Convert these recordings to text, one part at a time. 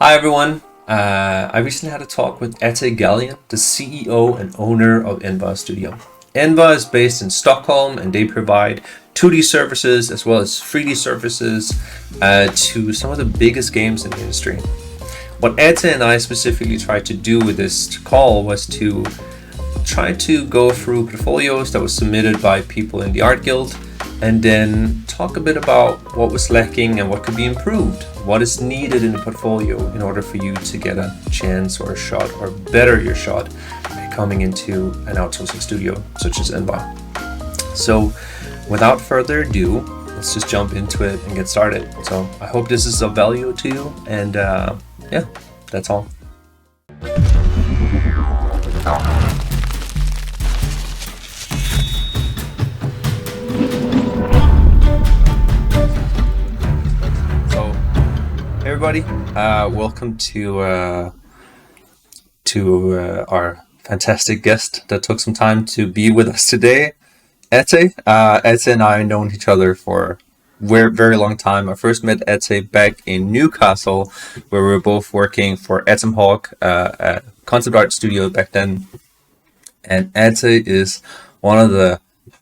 Hi everyone. I recently had a talk with Atey Ghailan, the CEO and owner of Envar Studio. Envar is based in Stockholm and they provide 2D services as well as 3D services to some of the biggest games in the industry. What Atey and I specifically tried to do with this call was to try to go through portfolios that were submitted by people in the art guild and then talk a bit about what was lacking and what could be improved. What is needed in a portfolio in order for you to get a chance or a shot or better your shot by coming into an outsourcing studio such as Envar. So without further ado, let's just jump into it and get started. So I hope this is of value to you, and yeah, that's all. So hey everybody, welcome to our fantastic guest that took some time to be with us today, Atey. Atey and I have known each other for very, very long time. I first met Atey back in Newcastle, where we were both working for Atom Hawk, a concept art studio back then. And Atey is one of the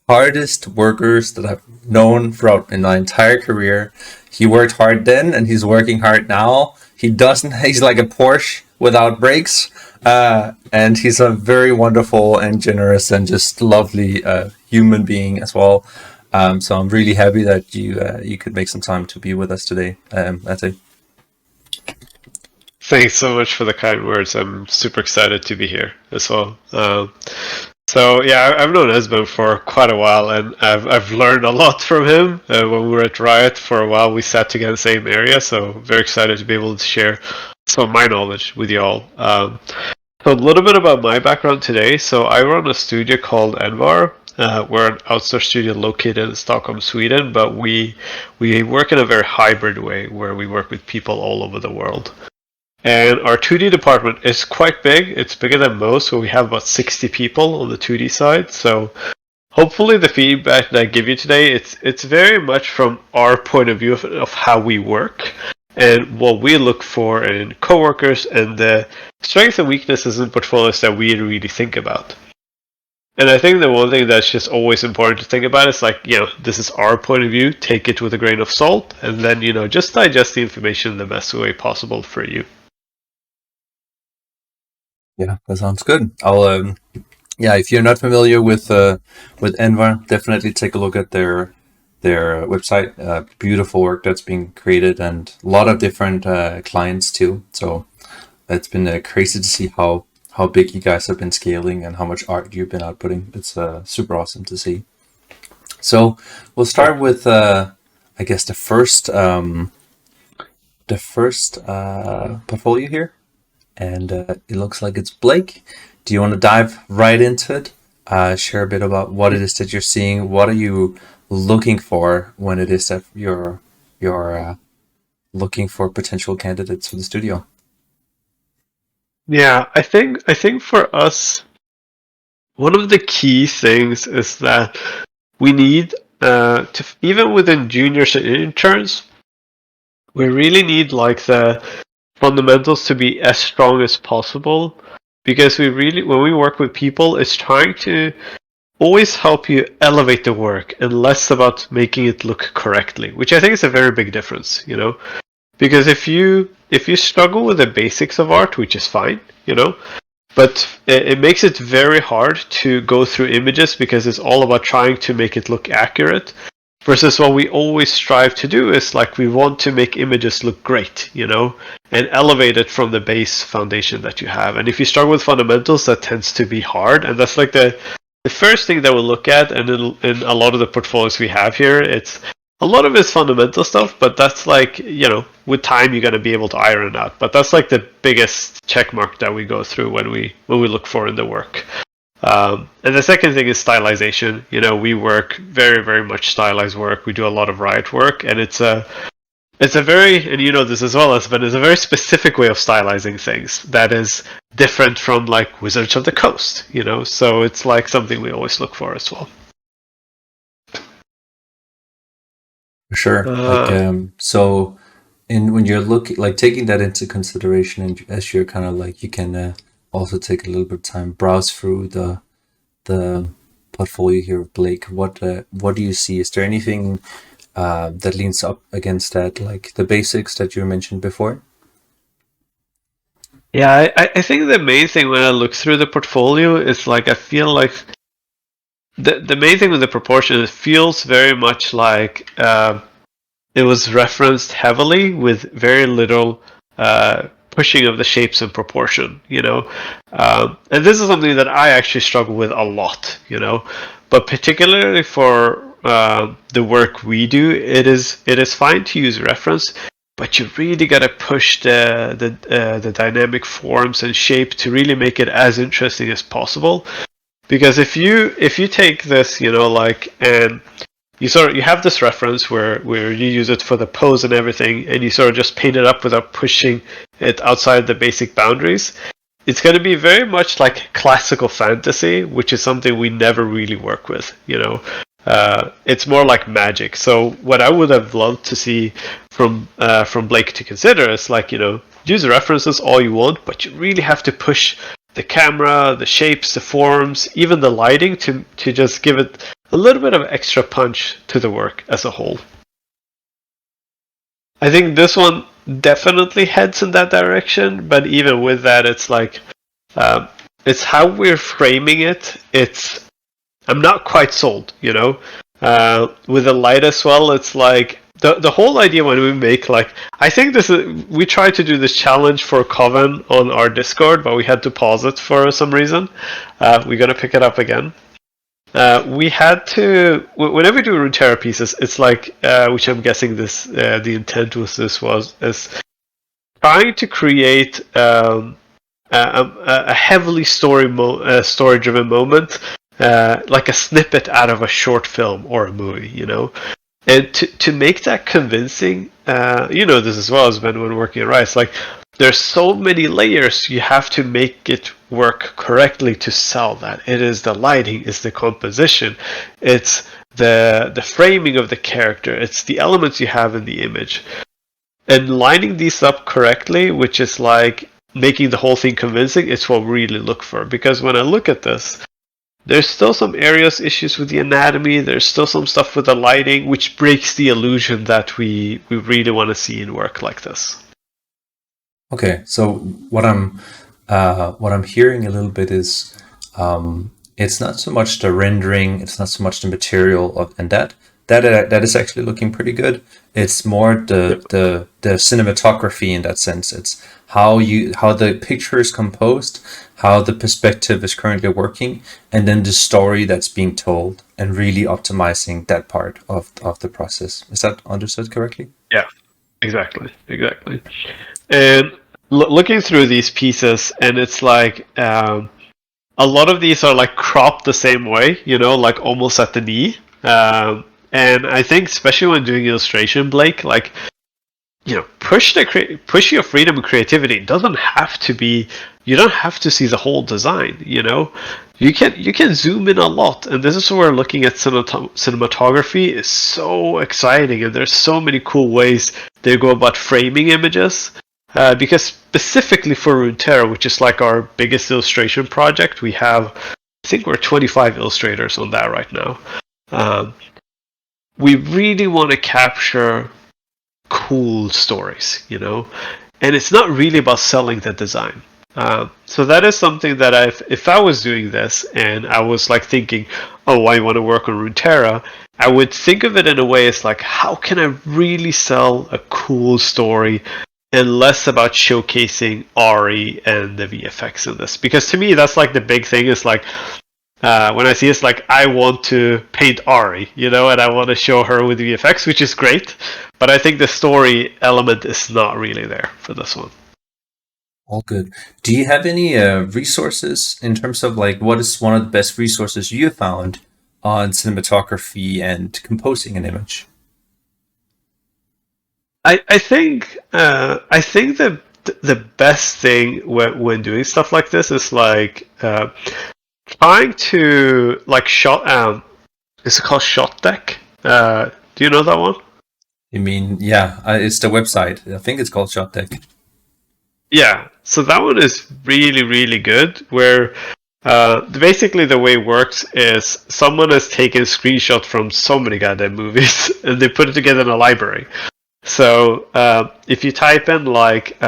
hardest workers that I've known throughout in my entire career. He worked hard then, and he's working hard now. He doesn't. He's like a Porsche without brakes, and he's a very wonderful and generous and just lovely human being as well. So I'm really happy that you could make some time to be with us today, Atey. Thanks so much for the kind words. I'm super excited to be here as well. So yeah, I've known Esben for quite a while, and I've learned a lot from him. When we were at Riot for a while, we sat together in the same area, so very excited to be able to share some of my knowledge with you all. So a little bit about my background today. So I run a studio called Envar. We're an outsourced studio located in Stockholm, Sweden, but we work in a very hybrid way where we work with people all over the world. And our 2D department is quite big. It's bigger than most, so we have about 60 people on the 2D side. So hopefully the feedback that I give you today, it's very much from our point of view of how we work and what we look for in coworkers and the strengths and weaknesses in portfolios that we really think about. And I think the one thing that's just always important to think about is like, this is our point of view, take it with a grain of salt, and then, just digest the information in the best way possible for you. Yeah, that sounds good. I'll yeah, if you're not familiar with Envar, definitely take a look at their website. Beautiful work that's being created, and a lot of different clients too. So it's been crazy to see how big you guys have been scaling and how much art you've been outputting. It's super awesome to see. So we'll start with I guess the first portfolio here, and it looks like it's Blake. Do you want to dive right into it? Share a bit about what it is that you're seeing. What are you looking for when it is that you're looking for potential candidates for the studio? Yeah, I think for us, one of the key things is that we need to even within juniors and interns, we really need like the fundamentals to be as strong as possible because we really when we work with people, it's trying to always help you elevate the work and less about making it look correctly, which I think is a very big difference. Because if you struggle with the basics of art, which is fine, but it makes it very hard to go through images because it's all about trying to make it look accurate. Versus what we always strive to do is like we want to make images look great, and elevate it from the base foundation that you have. And if you start with fundamentals, that tends to be hard, and that's like the first thing that we'll look at. And in a lot of the portfolios we have here, it's a lot of it's fundamental stuff, but that's like, with time you're gonna be able to iron it out. But that's like the biggest check mark that we go through when we look for in the work. And the second thing is stylization. We work very, very much stylized work. We do a lot of riot work, and it's a very, and you know this as well as, but it's a very specific way of stylizing things that is different from like Wizards of the Coast. So it's like something we always look for as well. For sure. Like Uh, so And when you're looking, like taking that into consideration, and as you're kind of like, you can also take a little bit of time, browse through the portfolio here of Blake. What do you see? Is there anything that leans up against that, like the basics that you mentioned before? Yeah, I think the main thing when I look through the portfolio is like I feel like the main thing with the proportion, it feels very much like it was referenced heavily with very little pushing of the shapes and proportion, you know. And this is something that I actually struggle with a lot, you know. But particularly for the work we do, it is fine to use reference, but you really got to push the dynamic forms and shape to really make it as interesting as possible. Because if you take this, you know, like, and you have this reference where you use it for the pose and everything, and you sort of just paint it up without pushing it outside the basic boundaries. It's going to be very much like classical fantasy, which is something we never really work with. You know, it's more like magic. So what I would have loved to see from Blake to consider is like, you know, use the references all you want, but you really have to push the camera, the shapes, the forms, even the lighting to just give it a little bit of extra punch to the work as a whole. I think this one definitely heads in that direction, but even with that, it's like um, it's how we're framing it. It's I'm not quite sold, you know. With the light as well, it's like the whole idea when we make like I think this is we tried to do this challenge for Coven on our Discord, but we had to pause it for some reason. We're gonna pick it up again. We had to whenever we do Runeterra pieces, it's like which I'm guessing this the intent was this was is trying to create a heavily story driven moment, like a snippet out of a short film or a movie, you know. And to make that convincing, you know this as well as Ben when working at Rice, like there's so many layers you have to make it work correctly to sell that. It is the lighting, it's the composition, it's the framing of the character, it's the elements you have in the image. And lining these up correctly, which is like making the whole thing convincing, is what we really look for. Because when I look at this, there's still some areas issues with the anatomy. There's still some stuff with the lighting, which breaks the illusion that we really want to see in work like this. Okay, so what I'm hearing a little bit is it's not so much the rendering, it's not so much the material of, and that is actually looking pretty good. It's more Yep. the cinematography in that sense. It's how the picture is composed, how the perspective is currently working, and then the story that's being told, and really optimizing that part of the process. Is that understood correctly? Yeah, exactly, exactly. And looking through these pieces, and it's like a lot of these are like cropped the same way, you know, like almost at the knee. And I think, especially when doing illustration, Blake, like you know, push your freedom and creativity. It doesn't have to be. You don't have to see the whole design. You know, you can zoom in a lot, and this is where looking at cinematography is so exciting, and there's so many cool ways they go about framing images. Because specifically for Runeterra, which is like our biggest illustration project, we have, I think we're 25 illustrators on that right now. Um, we really want to capture cool stories, you know, and it's not really about selling the design. So that is something that if I was doing this and I was like thinking, oh, I want to work on Runeterra, I would think of it in a way as like, how can I really sell a cool story and less about showcasing Ari and the VFX in this? Because to me, that's like the big thing is like, when I see it's like I want to paint Ari, you know, and I want to show her with VFX, which is great, but I think the story element is not really there for this one. All good. Do you have any resources in terms of like what is one of the best resources you found on cinematography and composing an image? I think the best thing when doing stuff like this is like trying to like shot is it called shot deck? Do you know that one? You mean, yeah, it's the website. I think it's called Shot Deck. Yeah, so that one is really, really good. Where basically the way it works is someone has taken a screenshot from so many goddamn movies and they put it together in a library. So if you type in like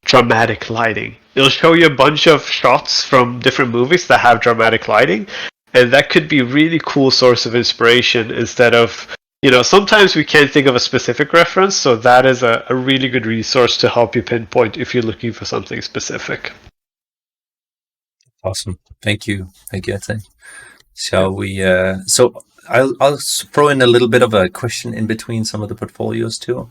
dramatic lighting, it'll show you a bunch of shots from different movies that have dramatic lighting, and that could be a really cool source of inspiration instead of, sometimes we can't think of a specific reference, so that is a really good resource to help you pinpoint if you're looking for something specific. Awesome. Thank you. Thank you, Atey. Shall we? So I'll throw in a little bit of a question in between some of the portfolios too.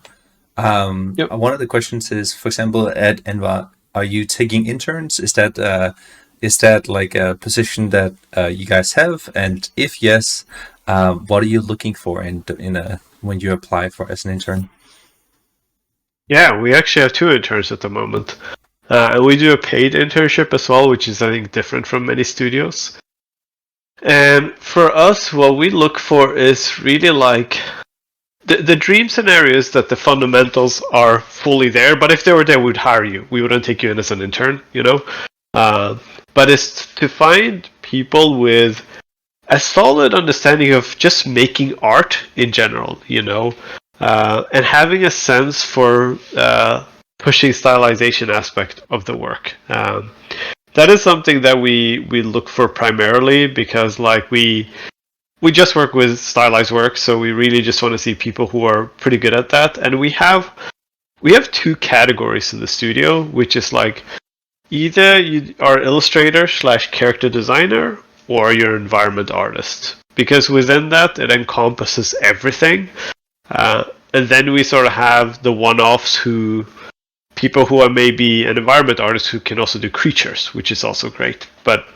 Yep. One of the questions is, for example, at Envar, are you taking interns? Is that like a position that you guys have? And if yes, what are you looking for when you apply for as an intern? Yeah, we actually have 2 interns at the moment. And we do a paid internship as well, which is, I think, different from many studios. And for us, what we look for is really like the dream scenario is that the fundamentals are fully there, but if they were there, we'd hire you. We wouldn't take you in as an intern, but it's to find people with a solid understanding of just making art in general, and having a sense for pushing stylization aspect of the work. That is something that we look for primarily because like we just work with stylized work, so we really just want to see people who are pretty good at that. And we have 2 categories in the studio, which is like either you are illustrator / character designer or you're environment artist, because within that it encompasses everything. And then we sort of have the one-offs people who are maybe an environment artist who can also do creatures, which is also great. But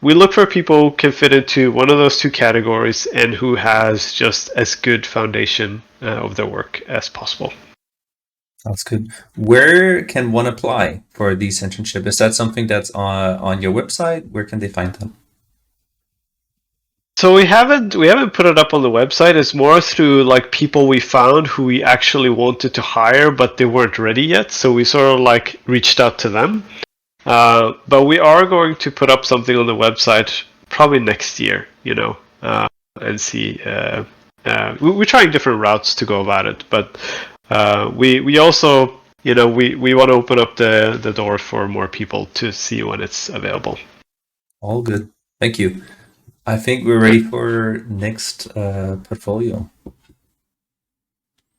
we look for people who can fit into one of those 2 categories and who has just as good foundation of their work as possible. That's good. Where can one apply for these internship? Is that something that's on your website? Where can they find them? So we haven't put it up on the website. It's more through like people we found who we actually wanted to hire, but they weren't ready yet. So we sort of like reached out to them. But we are going to put up something on the website probably next year, and see. We're trying different routes to go about it, but we also, we want to open up the door for more people to see when it's available. All good. Thank you. I think we're ready for next portfolio.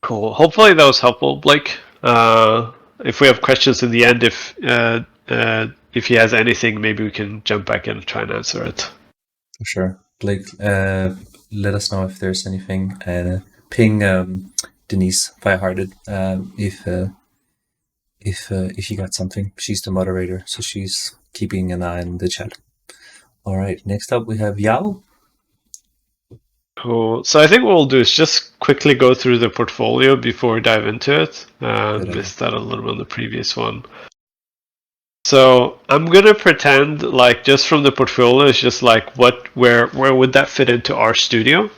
Cool. Hopefully that was helpful, Blake. If we have questions in the end, if he has anything, maybe we can jump back in and try and answer it. For sure. Blake, let us know if there's anything. And ping Denise Firehearted if you got something. She's the moderator, so she's keeping an eye on the chat. All right. Next up, we have Yao. Cool. So I think what we'll do is just quickly go through the portfolio before we dive into it. Missed that a little bit on the previous one. So I'm gonna pretend like just from the portfolio, it's just like where would that fit into our studio,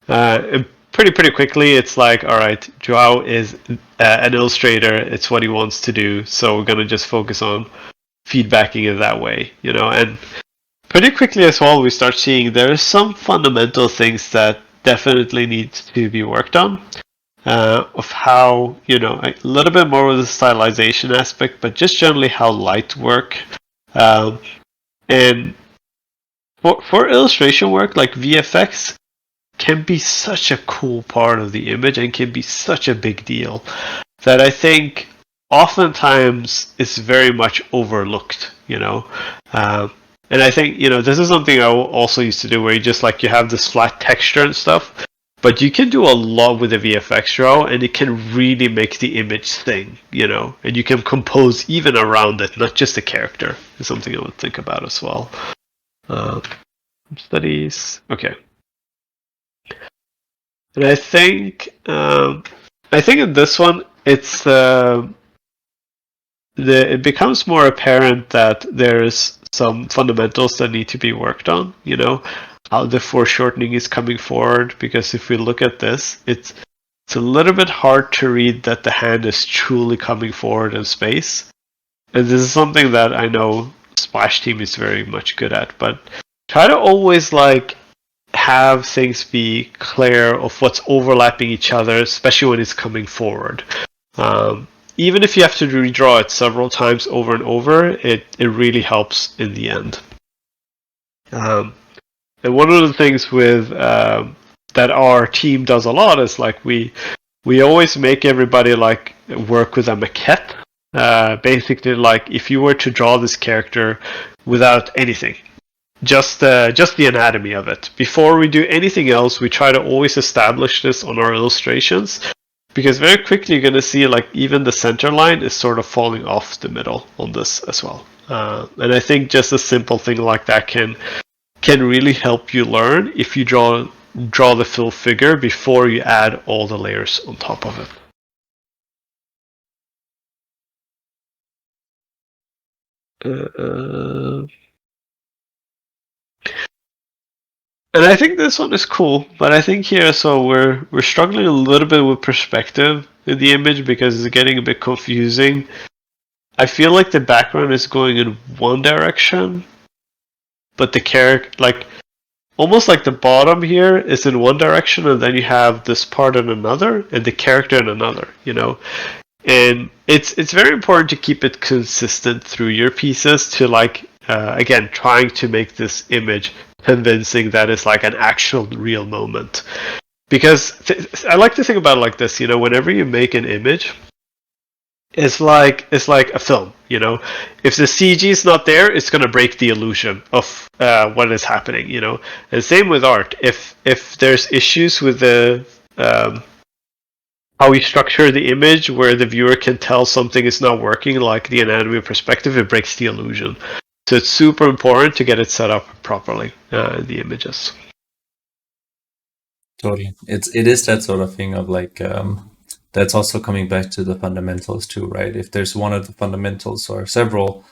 And pretty quickly, it's like, all right, Joao is an illustrator. It's what he wants to do, so we're gonna just focus on feedbacking it that way, And pretty quickly as well, we start seeing there are some fundamental things that definitely need to be worked on. Of how, a little bit more with the stylization aspect, but just generally how light work. And for illustration work, like VFX can be such a cool part of the image and can be such a big deal that I think oftentimes it's very much overlooked, and I think, this is something I also used to do where you have this flat texture and stuff, but you can do a lot with the VFX draw and it can really make the image sing, and you can compose even around it, not just the character. Is something I would think about as well. Studies. Okay. And I think in this one, it becomes more apparent that there's some fundamentals that need to be worked on, how the foreshortening is coming forward, because if we look at this, it's a little bit hard to read that the hand is truly coming forward in space. And this is something that I know Splash Team is very much good at, but try to always like have things be clear of what's overlapping each other, especially when it's coming forward. Even if you have to redraw it several times over and over, it really helps in the end. And one of the things with that our team does a lot is like we always make everybody like work with a maquette. Basically, like if you were to draw this character without anything, just the anatomy of it. Before we do anything else, we try to always establish this on our illustrations, because very quickly you're going to see like even the center line is sort of falling off the middle on this as well. And I think just a simple thing like that can really help you learn if you draw the full figure before you add all the layers on top of it. And I think this one is cool, but I think here so we're struggling a little bit with perspective in the image because it's getting a bit confusing. I feel like the background is going in one direction, but the character, like almost like the bottom here is in one direction, and then you have this part in another, and the character in another. You know, and it's very important to keep it consistent through your pieces to like again trying to make this image convincing that it's like an actual real moment, because I like to think about it like this. You know, whenever you make an image, it's like a film. You know, if the CG is not there, it's going to break the illusion of what is happening. You know, and same with art. If there's issues with the how we structure the image where the viewer can tell something is not working, like the anatomy perspective, it breaks the illusion. So it's super important to get it set up properly in the images. Totally. It is that sort of thing of like that's also coming back to the fundamentals too, right? If there's one of the fundamentals or several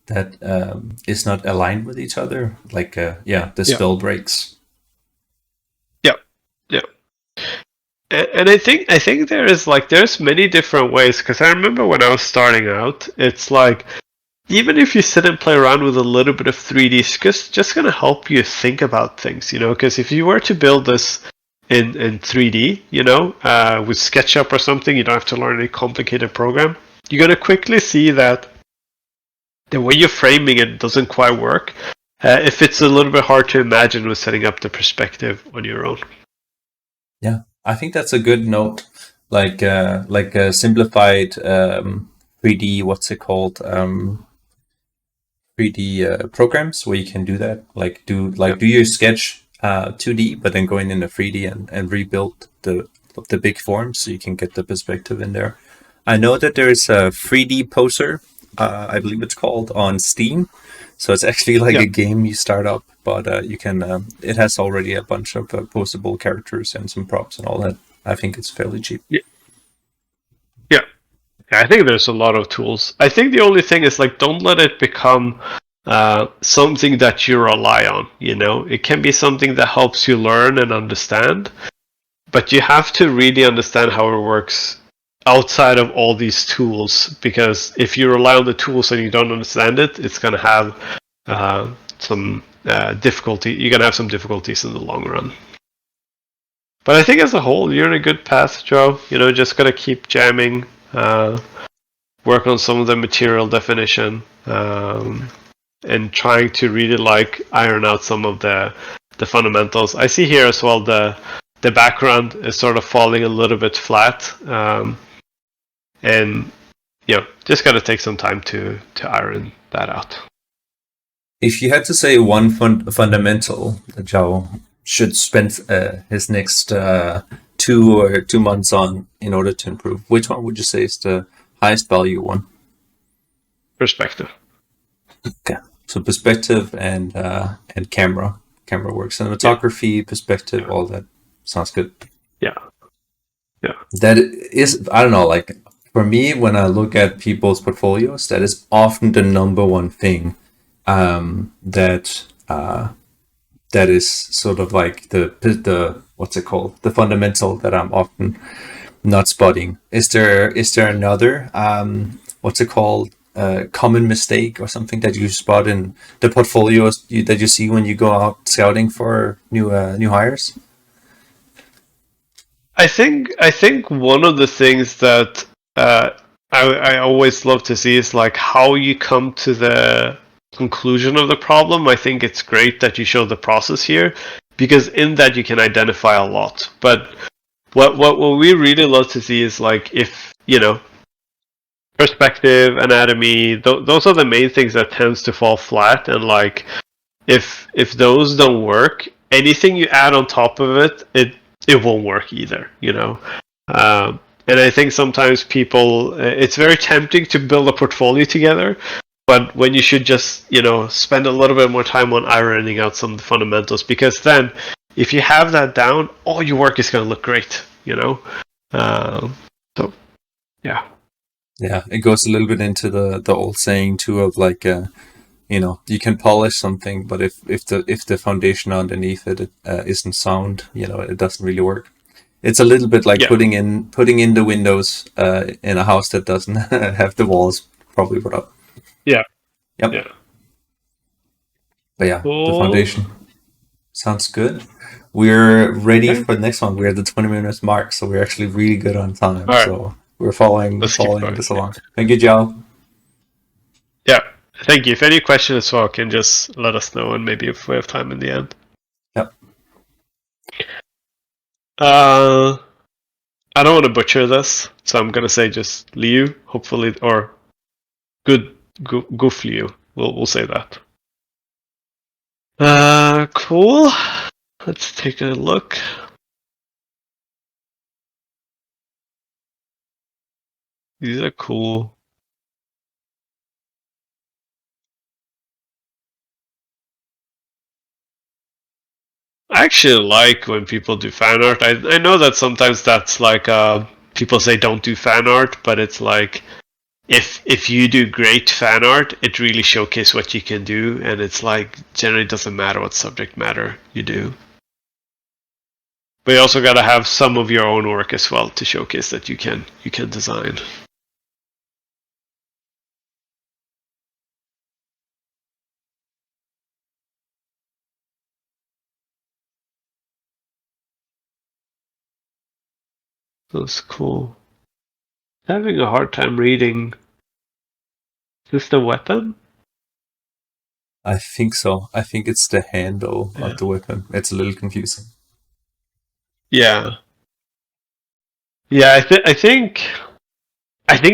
that is not aligned with each other, like the spell breaks. Yeah. And I think there's many different ways, because I remember when I was starting out, it's like even if you sit and play around with a little bit of 3D, it's just going to help you think about things, you know, because if you were to build this in 3D, you know, with SketchUp or something, you don't have to learn any complicated program. You're going to quickly see that the way you're framing it doesn't quite work if it's a little bit hard to imagine with setting up the perspective on your own. Yeah, I think that's a good note. Like a simplified 3D, what's it called? 3D programs where you can do that. Like do your sketch 2D, but then going into 3D and rebuild the big forms so you can get the perspective in there. I know that there's a 3D poser, I believe it's called, on Steam. So it's actually like a game you start up, but you can. It has already a bunch of posable characters and some props and all that. I think it's fairly cheap. Yeah, I think there's a lot of tools. I think the only thing is like don't let it become something that you rely on. You know, it can be something that helps you learn and understand, but you have to really understand how it works outside of all these tools, because if you rely on the tools and you don't understand it, it's going to have some difficulty. You're going to have some difficulties in the long run. But I think as a whole, you're in a good path, Joe. You know, just got to keep jamming, work on some of the material definition, and trying to really like iron out some of the fundamentals. I see here as well the background is sort of falling a little bit flat. And just got to take some time to iron that out. If you had to say one fundamental that Joe should spend his next 2 months on in order to improve, which one would you say is the highest value one? Perspective. Okay, so perspective and camera work, cinematography, perspective, all that sounds good. Yeah. That is, I don't know, like. For me, when I look at people's portfolios, that is often the number one thing that is sort of like the what's it called? The fundamental that I'm often Not spotting. Is there another what's it called? Common mistake or something that you spot in the portfolios that you see when you go out scouting for new hires? I think one of the things that uh, I always love to see is like how you come to the conclusion of the problem. I think it's great that you show the process here because in that you can identify a lot. But what we really love to see is like if perspective, anatomy, those are the main things that tends to fall flat. And like if those don't work, anything you add on top of it won't work either. And I think sometimes people, it's very tempting to build a portfolio together, but when you should just spend a little bit more time on ironing out some of the fundamentals, because then if you have that down, all your work is going to look great. So yeah. Yeah, it goes a little bit into the old saying too of like you can polish something, but if the foundation underneath it isn't sound, it doesn't really work. It's a little bit like Yeah. putting in the windows in a house that doesn't have the walls probably put up. Yeah. Yep. Yeah. But yeah, the Cool. foundation sounds good. We're ready Okay. for the next one. We're at the 20 minutes mark, so we're actually really good on time. All right. So we're following Let's keep following going. this along. Thank you, Joe. Yeah. Thank you. If any questions as well, can just let us know, and maybe if we have time in the end. Yep. Uh, I don't want to butcher this, so I'm gonna say just Liu, hopefully, or good goof Liu. We'll say that. Cool. Let's take a look. These are cool. I actually like when people do fan art. I know that sometimes that's like people say don't do fan art, but it's like if you do great fan art, it really showcases what you can do, and it's like generally doesn't matter what subject matter you do. But you also gotta have some of your own work as well to showcase that you can design. That's cool. Having a hard time reading. Is this the weapon? I think so. I think it's the handle Yeah. of the weapon. It's a little confusing. Yeah. Yeah, I think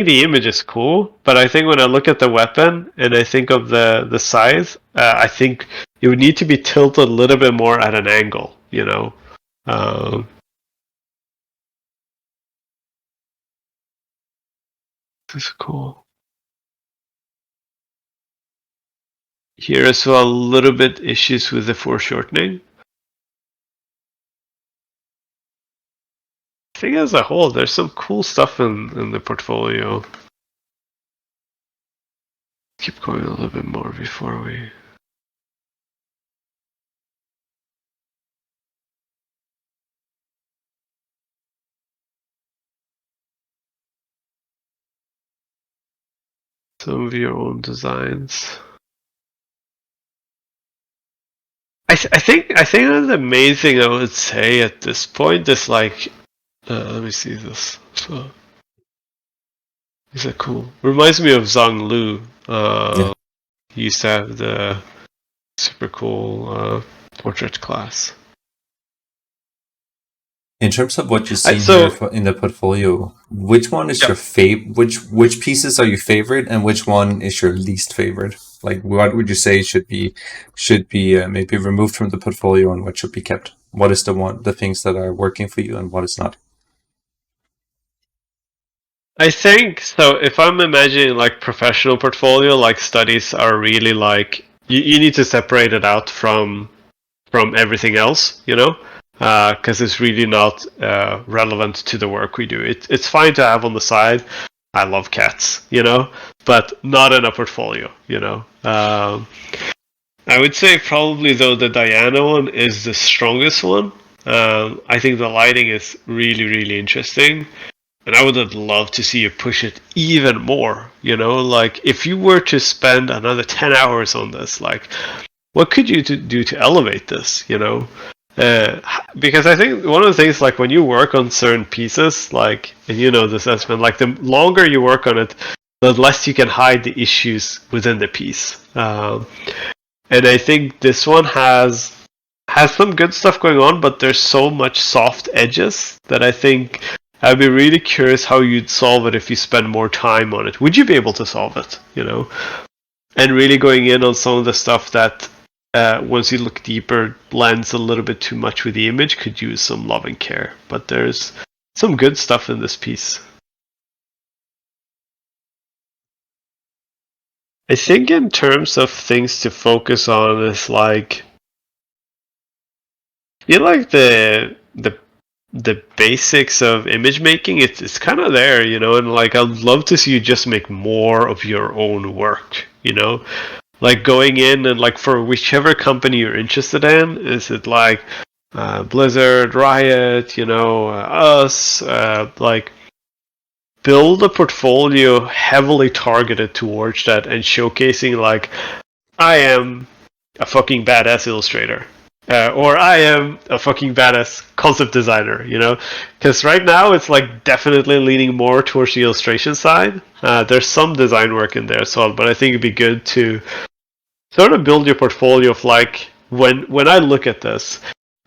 the image is cool, but I think when I look at the weapon and I think of the size, I think it would need to be tilted a little bit more at an angle. Um, this is cool. Here as well, a little bit issues with the foreshortening. I think as a whole, there's some cool stuff in the portfolio. Keep going a little bit more before we. Some of your own designs. I think that's amazing. I would say at this point, is like, let me see this. So, these are cool. Reminds me of Zhang Lu. Yeah. He used to have the super cool portrait class. In terms of what you I, see here so in the portfolio, which one is yeah, your favorite? Which pieces are your favorite, and which one is your least favorite? Like, what would you say should be maybe removed from the portfolio, and what should be kept? What is the things that are working for you, and what is not? I think so. If I'm imagining like professional portfolio, like studies are really like you need to separate it out from everything else, because it's really not relevant to the work we do. It's fine to have on the side. I love cats, but not in a portfolio. I would say probably though the Diana one is the strongest one. I think the lighting is really really interesting. And I would have loved to see you push it even more. Like if you were to spend another 10 hours on this, like what could you do to elevate this? Because I think one of the things, like when you work on certain pieces, like, and this has been like, the longer you work on it, the less you can hide the issues within the piece. And I think this one has some good stuff going on, but there's so much soft edges that I think I'd be really curious how you'd solve it if you spend more time on it. Would you be able to solve it? And really going in on some of the stuff that, once you look deeper, blends a little bit too much with the image, could use some love and care. But there's some good stuff in this piece. I think in terms of things to focus on is like, the basics of image making. It's kind of there, and like I'd love to see you just make more of your own work. Like going in and like for whichever company you're interested in, is it like Blizzard, Riot, us, like build a portfolio heavily targeted towards that and showcasing like, I am a fucking badass illustrator. Or I am a fucking badass concept designer, Because right now it's like definitely leaning more towards the illustration side. There's some design work in there as well, but I think it'd be good to sort of build your portfolio of like, when I look at this,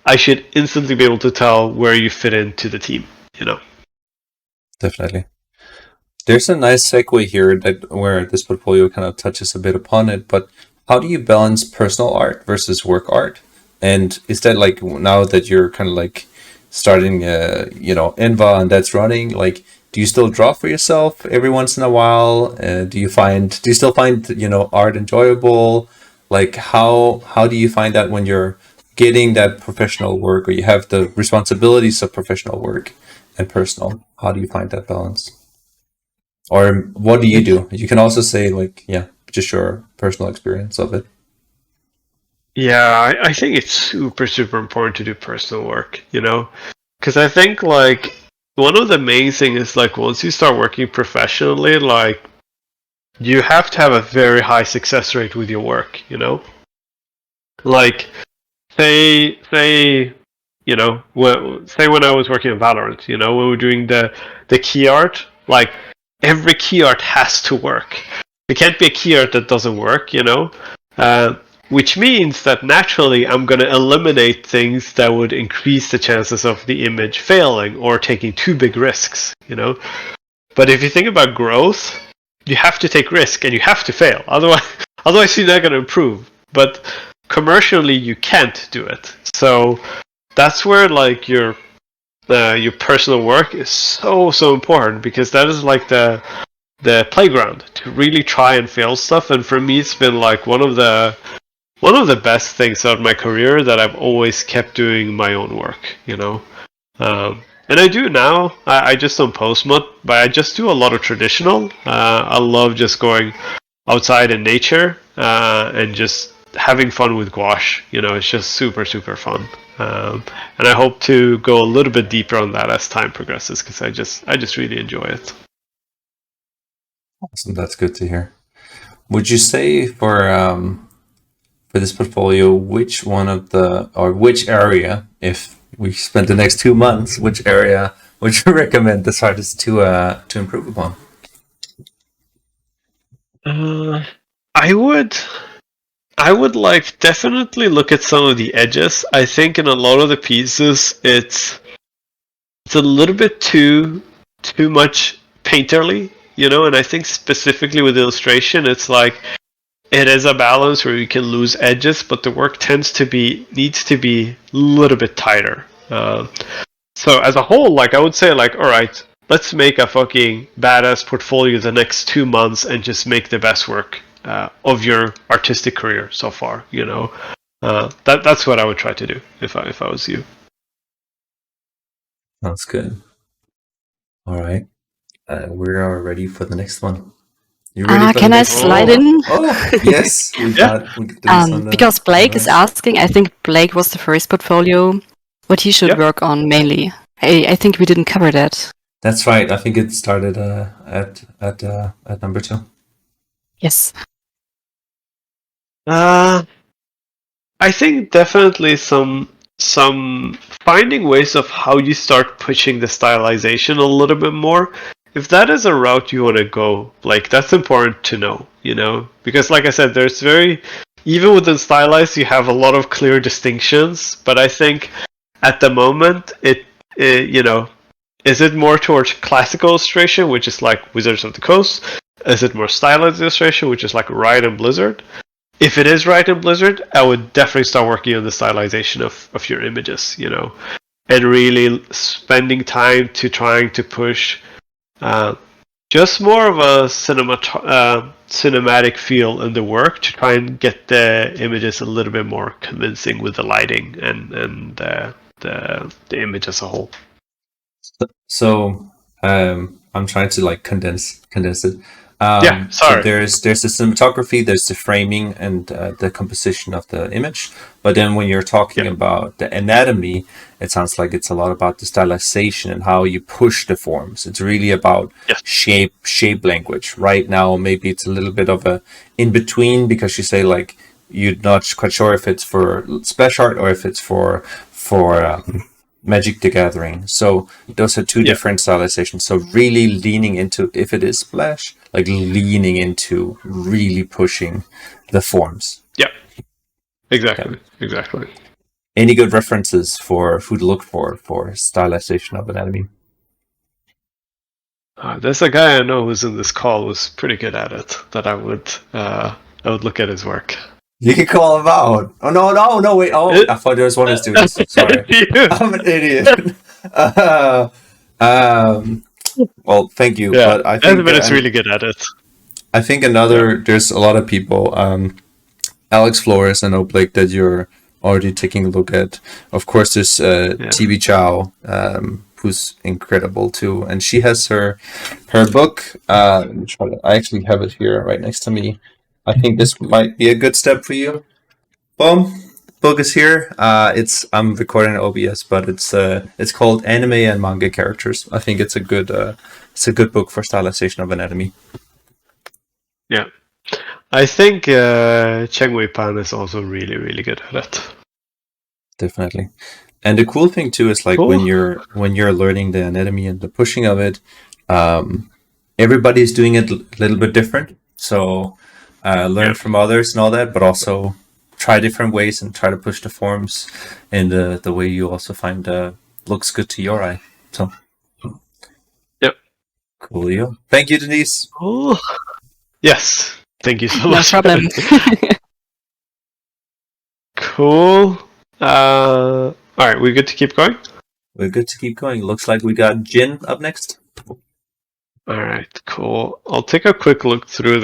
I should instantly be able to tell where you fit into the team, Definitely. There's a nice segue here where this portfolio kind of touches a bit upon it, but how do you balance personal art versus work art? And is that like, now that you're kind of like starting, Envar and that's running, like, do you still draw for yourself every once in a while? Do you still find, art enjoyable? Like, how do you find that when you're getting that professional work, or you have the responsibilities of professional work and personal? How do you find that balance? Or what do you do? You can also say like, yeah, just your personal experience of it. Yeah, I think it's super, super important to do personal work, Because I think, like, one of the main things is, like, once you start working professionally, like, you have to have a very high success rate with your work, Like, say, say when I was working on Valorant, when we were doing the key art, like, every key art has to work. There can't be a key art that doesn't work, which means that naturally I'm going to eliminate things that would increase the chances of the image failing or taking too big risks, But if you think about growth, you have to take risk and you have to fail. Otherwise you're not going to improve. But commercially you can't do it. So that's where like your personal work is so important, because that is like the playground to really try and fail stuff. And for me, it's been like one of the best things out of my career that I've always kept doing my own work, and I do now. I just don't post much, but I just do a lot of traditional. I love just going outside in nature and just having fun with gouache. It's just super, super fun. And I hope to go a little bit deeper on that as time progresses, because I just really enjoy it. Awesome, that's good to hear. Would you say for this portfolio, which area, if we spent the next 2 months, which area would you recommend this artist to improve upon? I would like definitely look at some of the edges. I think in a lot of the pieces, it's a little bit too much painterly, and I think specifically with illustration, it's like, it is a balance where you can lose edges, but the work needs to be a little bit tighter. So as a whole, like, I would say, like, all right, let's make a fucking badass portfolio the next 2 months and just make the best work of your artistic career so far. That's what I would try to do if I was you. That's good. All right, we are ready for the next one. You ready for Can the I next slide one? in? Oh, yes, we got this on Because Blake is device. asking, I think Blake was the first portfolio, what he should Yeah. work on mainly. I think we didn't cover that. That's right. I think it started at number 2. Yes. I think definitely some finding ways of how you start pushing the stylization a little bit more. If that is a route you want to go, like that's important to know, because like I said, there's even within stylized you have a lot of clear distinctions, but I think at the moment is it more towards classical illustration, which is like Wizards of the Coast? Is it more stylized illustration, which is like Riot and Blizzard? If it is Riot and Blizzard, I would definitely start working on the stylization of your images, and really spending time to trying to push just more of a cinematic feel in the work to try and get the images a little bit more convincing with the lighting and the image as a whole. So I'm trying to like condense it. Yeah, So sorry. there's the cinematography, there's the framing, and the composition of the image. But then when you're talking about the anatomy, it sounds like it's a lot about the stylization and how you push the forms. It's really about shape language. Right now, maybe it's a little bit of a in between, because you say like you're not quite sure if it's for splash art or if it's for Magic the Gathering. So those are two different stylizations. So really leaning into, if it is splash, like leaning into really pushing the forms. Yeah, exactly. Any good references for who to look for stylization of anatomy? There's a guy I know who's in this call who's pretty good at it. That I would look at his work. You can call him out. Oh no! Wait. Oh, I thought there was one who's doing this. Sorry, I'm an idiot. Well, thank you, Yeah, but I think everybody's really good at it. I think there's a lot of people. Alex Flores and Oblake that you're already taking a look at. Of course, there's TB Chow, who's incredible too, and she has her book. Let me try I actually have it here right next to me. I think this might be a good step for you. Boom, book is here. I'm recording OBS, but it's called Anime and Manga Characters. I think it's a good book for stylization of anatomy. Yeah. I think Cheng Wei Pan is also really, really good at it. Definitely. And the cool thing too is like when you're learning the anatomy and the pushing of it, everybody's doing it a little bit different. So learn from others and all that, but also try different ways and try to push the forms in the way you also find looks good to your eye. So coolio. Thank you, Denise. Oh, yes. Thank you so much. No problem. Cool. All right, we good to keep going? We're good to keep going. Looks like we got Jin up next. All right, cool. I'll take a quick look through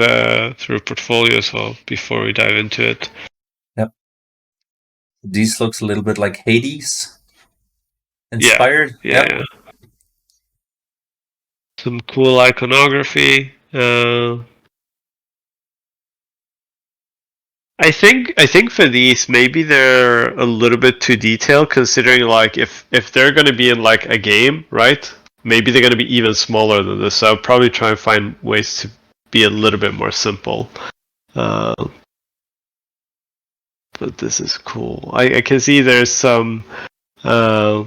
portfolio as well before we dive into it. Yep. These looks a little bit like Hades inspired. Yeah. Some cool iconography. I think for these maybe they're a little bit too detailed, considering like if they're going to be in like a game, right? Maybe they're going to be even smaller than this. So I'll probably try and find ways to be a little bit more simple. But this is cool. I can see there's some a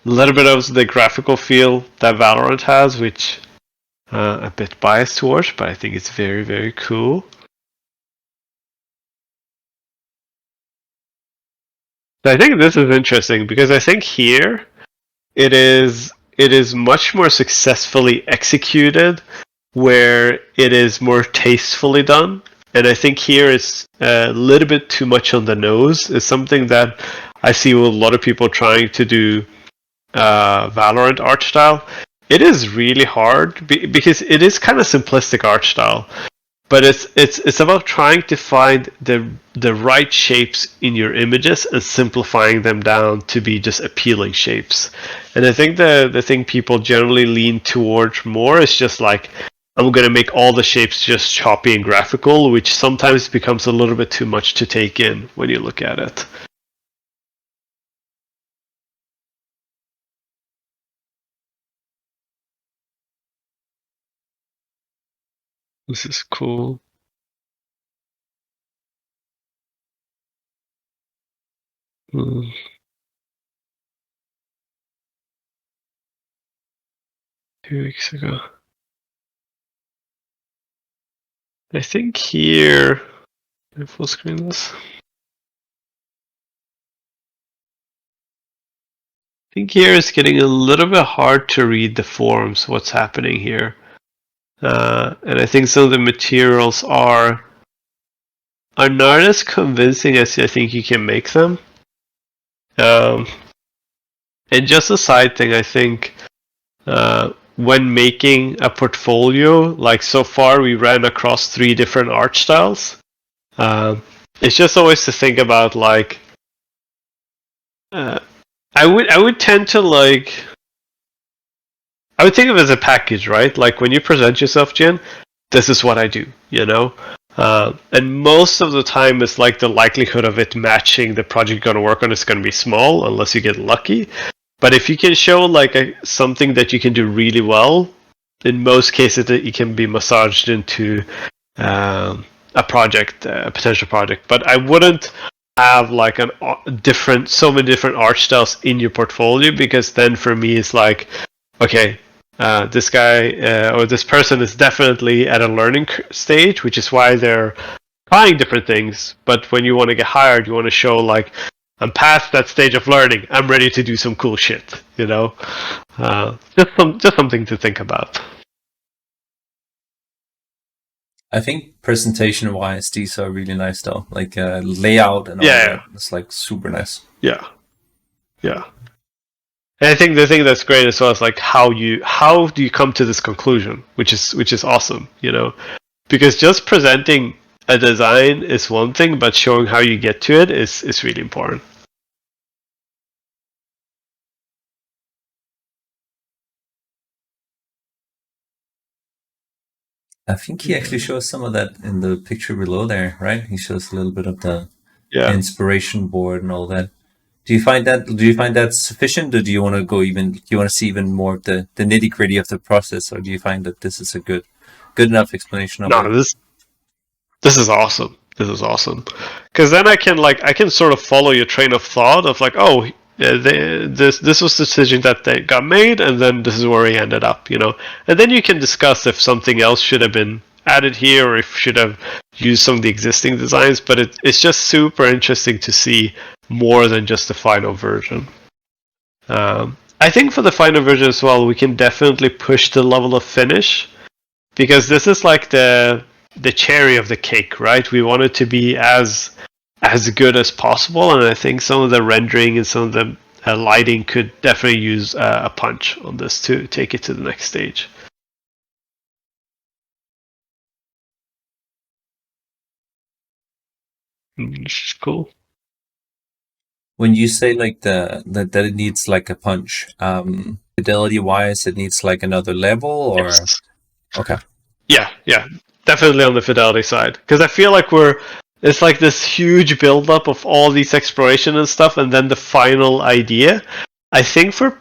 little bit of the graphical feel that Valorant has, which a bit biased towards, but I think it's very, very cool. I think this is interesting because I think here it is much more successfully executed, where it is more tastefully done, and I think here it's a little bit too much on the nose. It's something that I see with a lot of people trying to do Valorant art style. It is really hard because it is kind of simplistic art style. But it's about trying to find the right shapes in your images and simplifying them down to be just appealing shapes. And I think the thing people generally lean towards more is just like, I'm going to make all the shapes just choppy and graphical, which sometimes becomes a little bit too much to take in when you look at it. This is cool. Hmm. 2 weeks ago. I think here. Can I full screen this? I think here it's getting a little bit hard to read the forms, what's happening here. And I think some of the materials are not as convincing as I think you can make them. And just a side thing, I think when making a portfolio, like so far we ran across 3 different art styles. It's just always to think about like I would tend to like I would think of it as a package, right? Like when you present yourself, Jen, this is what I do, you know? And most of the time, it's like the likelihood of it matching the project you're going to work on is going to be small, unless you get lucky. But if you can show like something that you can do really well, in most cases, it can be massaged into a project, a potential project. But I wouldn't have like so many different art styles in your portfolio, because then for me it's like, okay, this guy or this person is definitely at a learning stage, which is why they're trying different things. But when you want to get hired, you want to show like, I'm past that stage of learning. I'm ready to do some cool shit. You know, just something to think about. I think presentation-wise, these are really nice though. Like layout and all Yeah, that. It's like super nice. yeah, yeah. And I think the thing that's great as well is like how do you come to this conclusion, which is awesome, you know, because just presenting a design is one thing, but showing how you get to it is really important. I think he actually shows some of that in the picture below there, right? He shows a little bit of the Yeah. inspiration board and all that. Do you find that sufficient, or do you want to go even? Do you want to see even more of the nitty gritty of the process, or do you find that this is a good enough explanation of No, it? this is awesome. This is awesome, because then I can sort of follow your train of thought of like, oh, this was the decision that they got made, and then this is where we ended up, you know. And then you can discuss if something else should have been added here, or if should have used some of the existing designs. But it's just super interesting to see more than just the final version. I think for the final version as well, we can definitely push the level of finish, because this is like the cherry of the cake, right? We want it to be as good as possible, and I think some of the rendering and some of the lighting could definitely use a punch on this to take it to the next stage. Which is cool. When you say like that it needs like a punch, fidelity wise, it needs like another level, or Yes. okay. Yeah, definitely on the fidelity side, because I feel like it's like this huge buildup of all these exploration and stuff, and then the final idea. I think for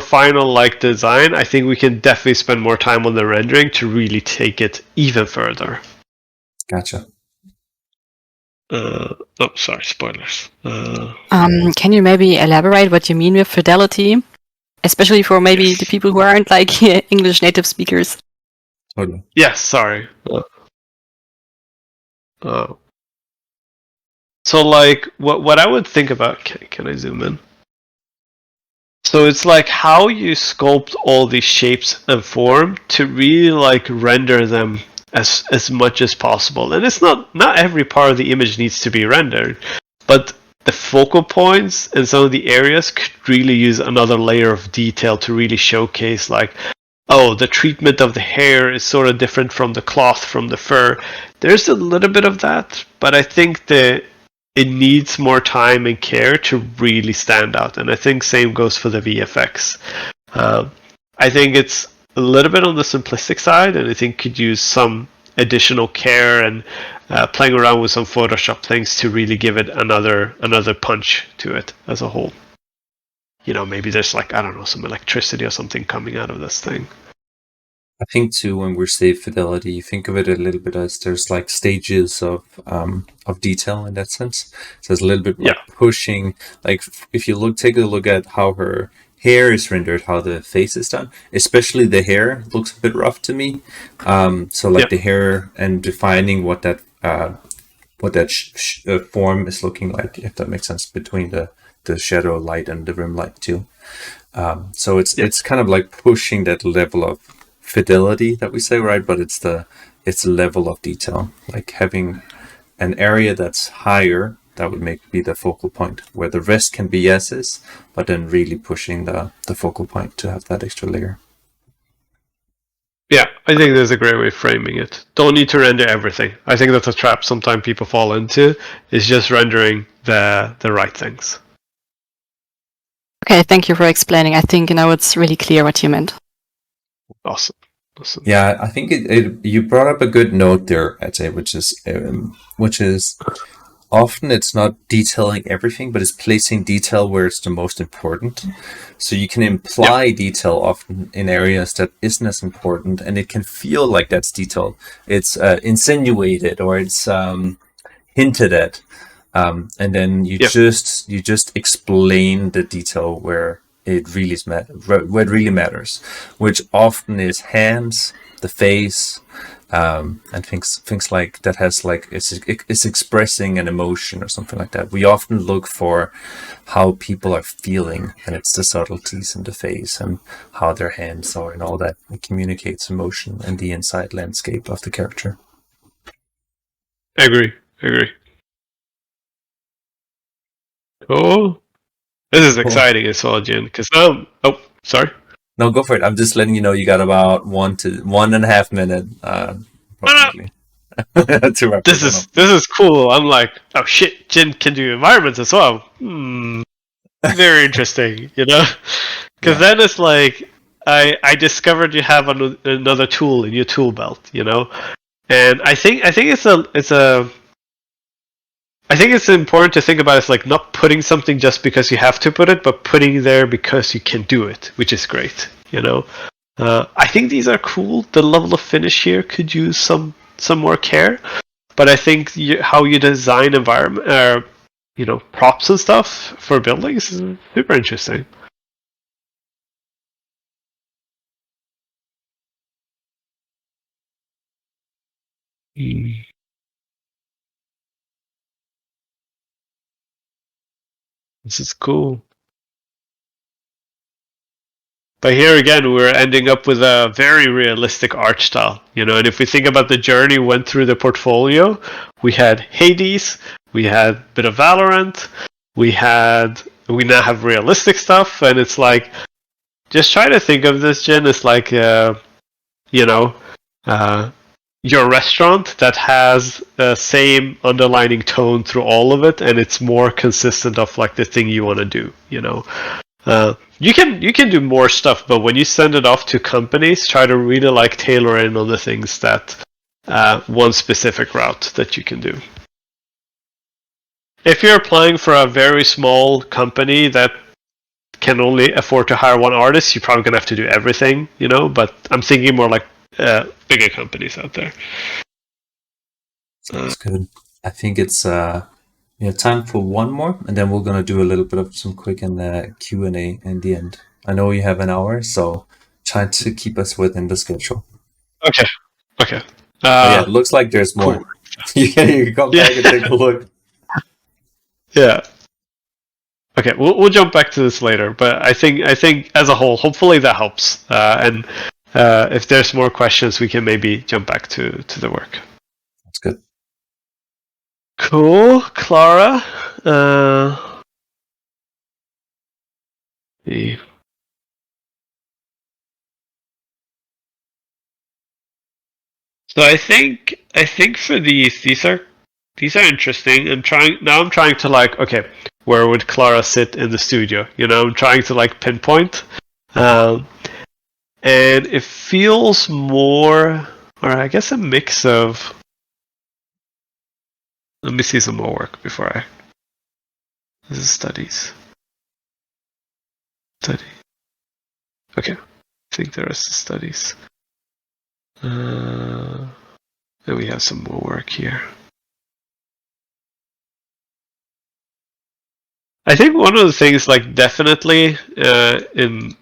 final like design, I think we can definitely spend more time on the rendering to really take it even further. Gotcha. Oh, sorry, spoilers. Can you maybe elaborate what you mean with fidelity, especially for maybe Yes. the people who aren't like English native speakers? Totally. Yes, sorry. So like what I would think about, can I zoom in? So it's like how you sculpt all these shapes and form to really like render them as much as possible. And it's not every part of the image needs to be rendered, but the focal points and some of the areas could really use another layer of detail to really showcase like, oh, the treatment of the hair is sort of different from the cloth, from the fur. There's a little bit of that, but I think it needs more time and care to really stand out. And I think same goes for the VFX. I think it's a little bit on the simplistic side, and I think could use some additional care and playing around with some Photoshop things to really give it another punch to it as a whole. You know, maybe there's like, I don't know, some electricity or something coming out of this thing. I think too, when we say fidelity, you think of it a little bit as there's like stages of detail in that sense. So there's a little bit Yeah. like pushing, like if you take a look at how her hair is rendered, how the face is done, especially the hair looks a bit rough to me. So like Yeah. the hair and defining what that form is looking like, if that makes sense, between the shadow light and the rim light too. So it's kind of like pushing that level of fidelity that we say, right? But it's the level of detail, like having an area that's higher that would be the focal point, where the rest can be yeses, but then really pushing the focal point to have that extra layer. Yeah, I think that's a great way of framing it. Don't need to render everything. I think that's a trap sometimes people fall into, is just rendering the right things. Okay, thank you for explaining. I think now it's really clear what you meant. Awesome. Yeah, I think you brought up a good note there, Atey, which is often it's not detailing everything, but it's placing detail where it's the most important. So you can imply detail often in areas that isn't as important, and it can feel like that's detail. It's insinuated, or it's hinted at, and then you just explain the detail where it really where it really matters, which often is hands, the face, and things like that has like it's expressing an emotion or something like that. We often look for how people are feeling, and it's the subtleties in the face and how their hands are and all that. It communicates emotion and the inside landscape of the character. Agree. Cool. This is Cool. exciting as well, Jin, because sorry. No, go for it. I'm just letting you know you got about 1.5 minute, approximately, to wrap This this one up. is cool. I'm like, oh shit, Jin can do environments as well. Very interesting, because Yeah. then it's like I discovered you have another tool in your tool belt, and I think it's important to think about it as like not putting something just because you have to put it, but putting it there because you can do it, which is great. I think these are cool. The level of finish here could use some more care, but I think how you design environment, props and stuff for buildings is super interesting. This is cool. But here again, we're ending up with a very realistic art style, And if we think about the journey we went through the portfolio, we had Hades, we had a bit of Valorant, we now have realistic stuff, and it's like, just try to think of this, Jen, as like, your restaurant that has the same underlining tone through all of it, and it's more consistent of like the thing you want to do. You can do more stuff, but when you send it off to companies, try to really like tailor in on the things that one specific route that you can do. If you're applying for a very small company that can only afford to hire one artist, you're probably gonna have to do everything, But I'm thinking more like bigger companies out there. Sounds good. I think it's time for one more, and then we're gonna do a little bit of some quick and Q&A in the end. I know you have an hour, so try to keep us within the schedule. Okay. Oh yeah, it looks like there's more. Cool. You can come back and take a look. Yeah. Okay, we'll jump back to this later, but I think as a whole, hopefully that helps. And if there's more questions, we can maybe jump back to the work. That's good. Cool, Clara. So I think for these are interesting. I'm trying to like, okay, where would Clara sit in the studio? I'm trying to like pinpoint. And it feels more, or I guess a mix of. Let me see some more work before I. This is studies. Study. Okay, I think there is studies. Then we have some more work here. I think one of the things, like definitely in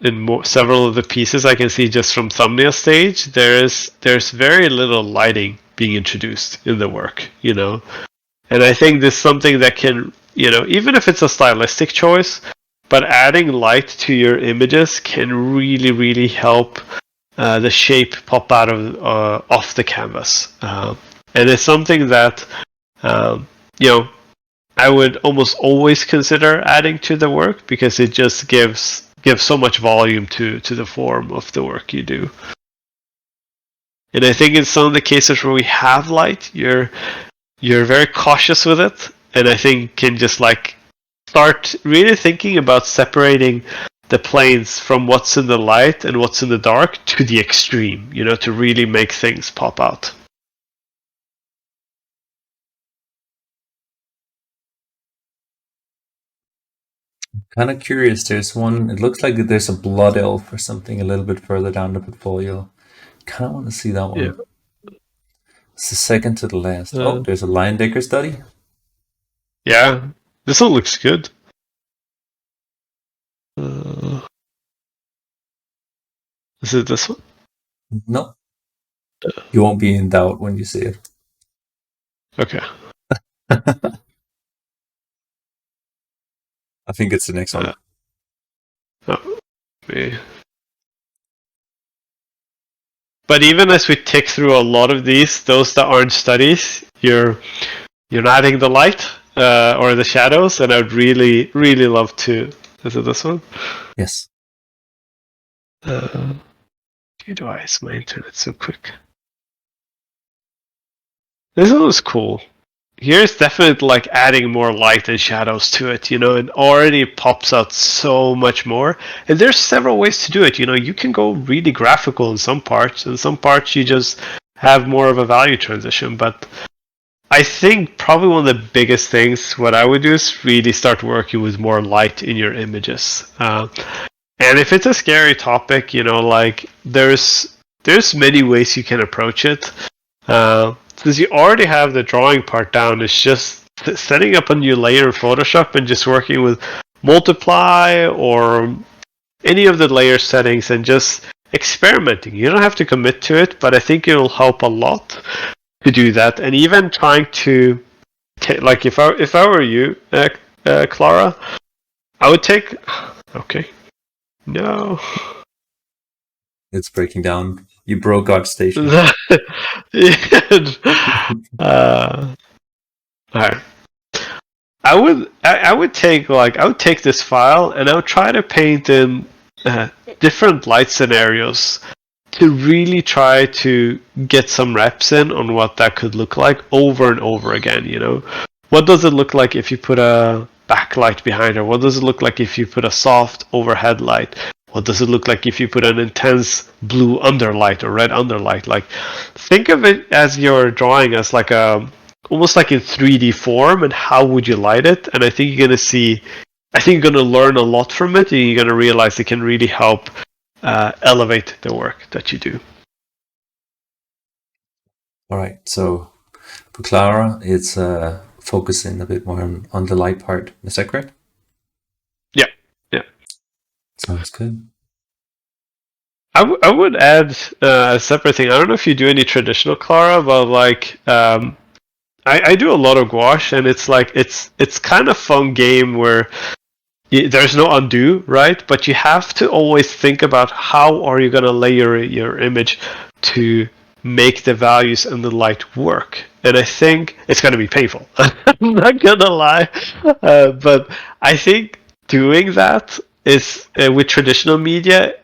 several of the pieces I can see just from thumbnail stage, there's very little lighting being introduced in the work, you know, and I think this is something that can, you know, even if it's a stylistic choice, but adding light to your images can really help the shape pop out of off the canvas, and it's something that you know, I would almost always consider adding to the work because it just gives so much volume to the form of the work you do. And I think in some of the cases where we have light, you're very cautious with it, and I think can just like start really thinking about separating the planes from what's in the light and what's in the dark to the extreme, you know, to really make things pop out. Kind of curious. There's one. It looks like there's a blood elf or something a little bit further down the portfolio. Kind of want to see that one. Yeah. It's the second to the last. Oh, there's a Lion Decker study. Yeah, this one looks good. Is it this one? No. You won't be in doubt when you see it. Okay. I think it's the next one. Okay. But even as we tick through a lot of these, those that aren't studies, you're not adding the light or the shadows, and I'd really love to. Is it this one? Yes. Why is my internet so quick? This one was cool. Here's definitely like adding more light and shadows to it, you know, and already pops out so much more. And there's several ways to do it, you know. You can go really graphical in some parts, and some parts you just have more of a value transition. But I think probably one of the biggest things, what I would do is really start working with more light in your images. And if it's a scary topic, you know, like there's many ways you can approach it. Since you already have the drawing part down, it's just setting up a new layer in Photoshop and just working with multiply or any of the layer settings and just experimenting. You don't have to commit to it, but I think it will help a lot to do that. And even trying to like if I were you, Clara, I would take. Okay. No. It's breaking down. You broke ArtStation. Alright. I would take this file and I would try to paint in different light scenarios to really try to get some reps in on what that could look like over and over again, you know. What does it look like if you put a backlight behind her? What does it look like if you put a soft overhead light? What does it look like if you put an intense blue underlight or red underlight? Like, think of it as you're drawing as like almost like in 3D form, and how would you light it? And I think you're going to learn a lot from it, and you're going to realize it can really help elevate the work that you do. All right, so for Clara, it's focusing a bit more on the light part. Is that correct? Yeah. Sounds good. I would add a separate thing. I don't know if you do any traditional Clara, but like I do a lot of gouache, and it's like it's kind of fun game where there's no undo, right? But you have to always think about how are you going to layer your image to make the values and the light work. And I think it's going to be painful. I'm not going to lie. But I think doing that is with traditional media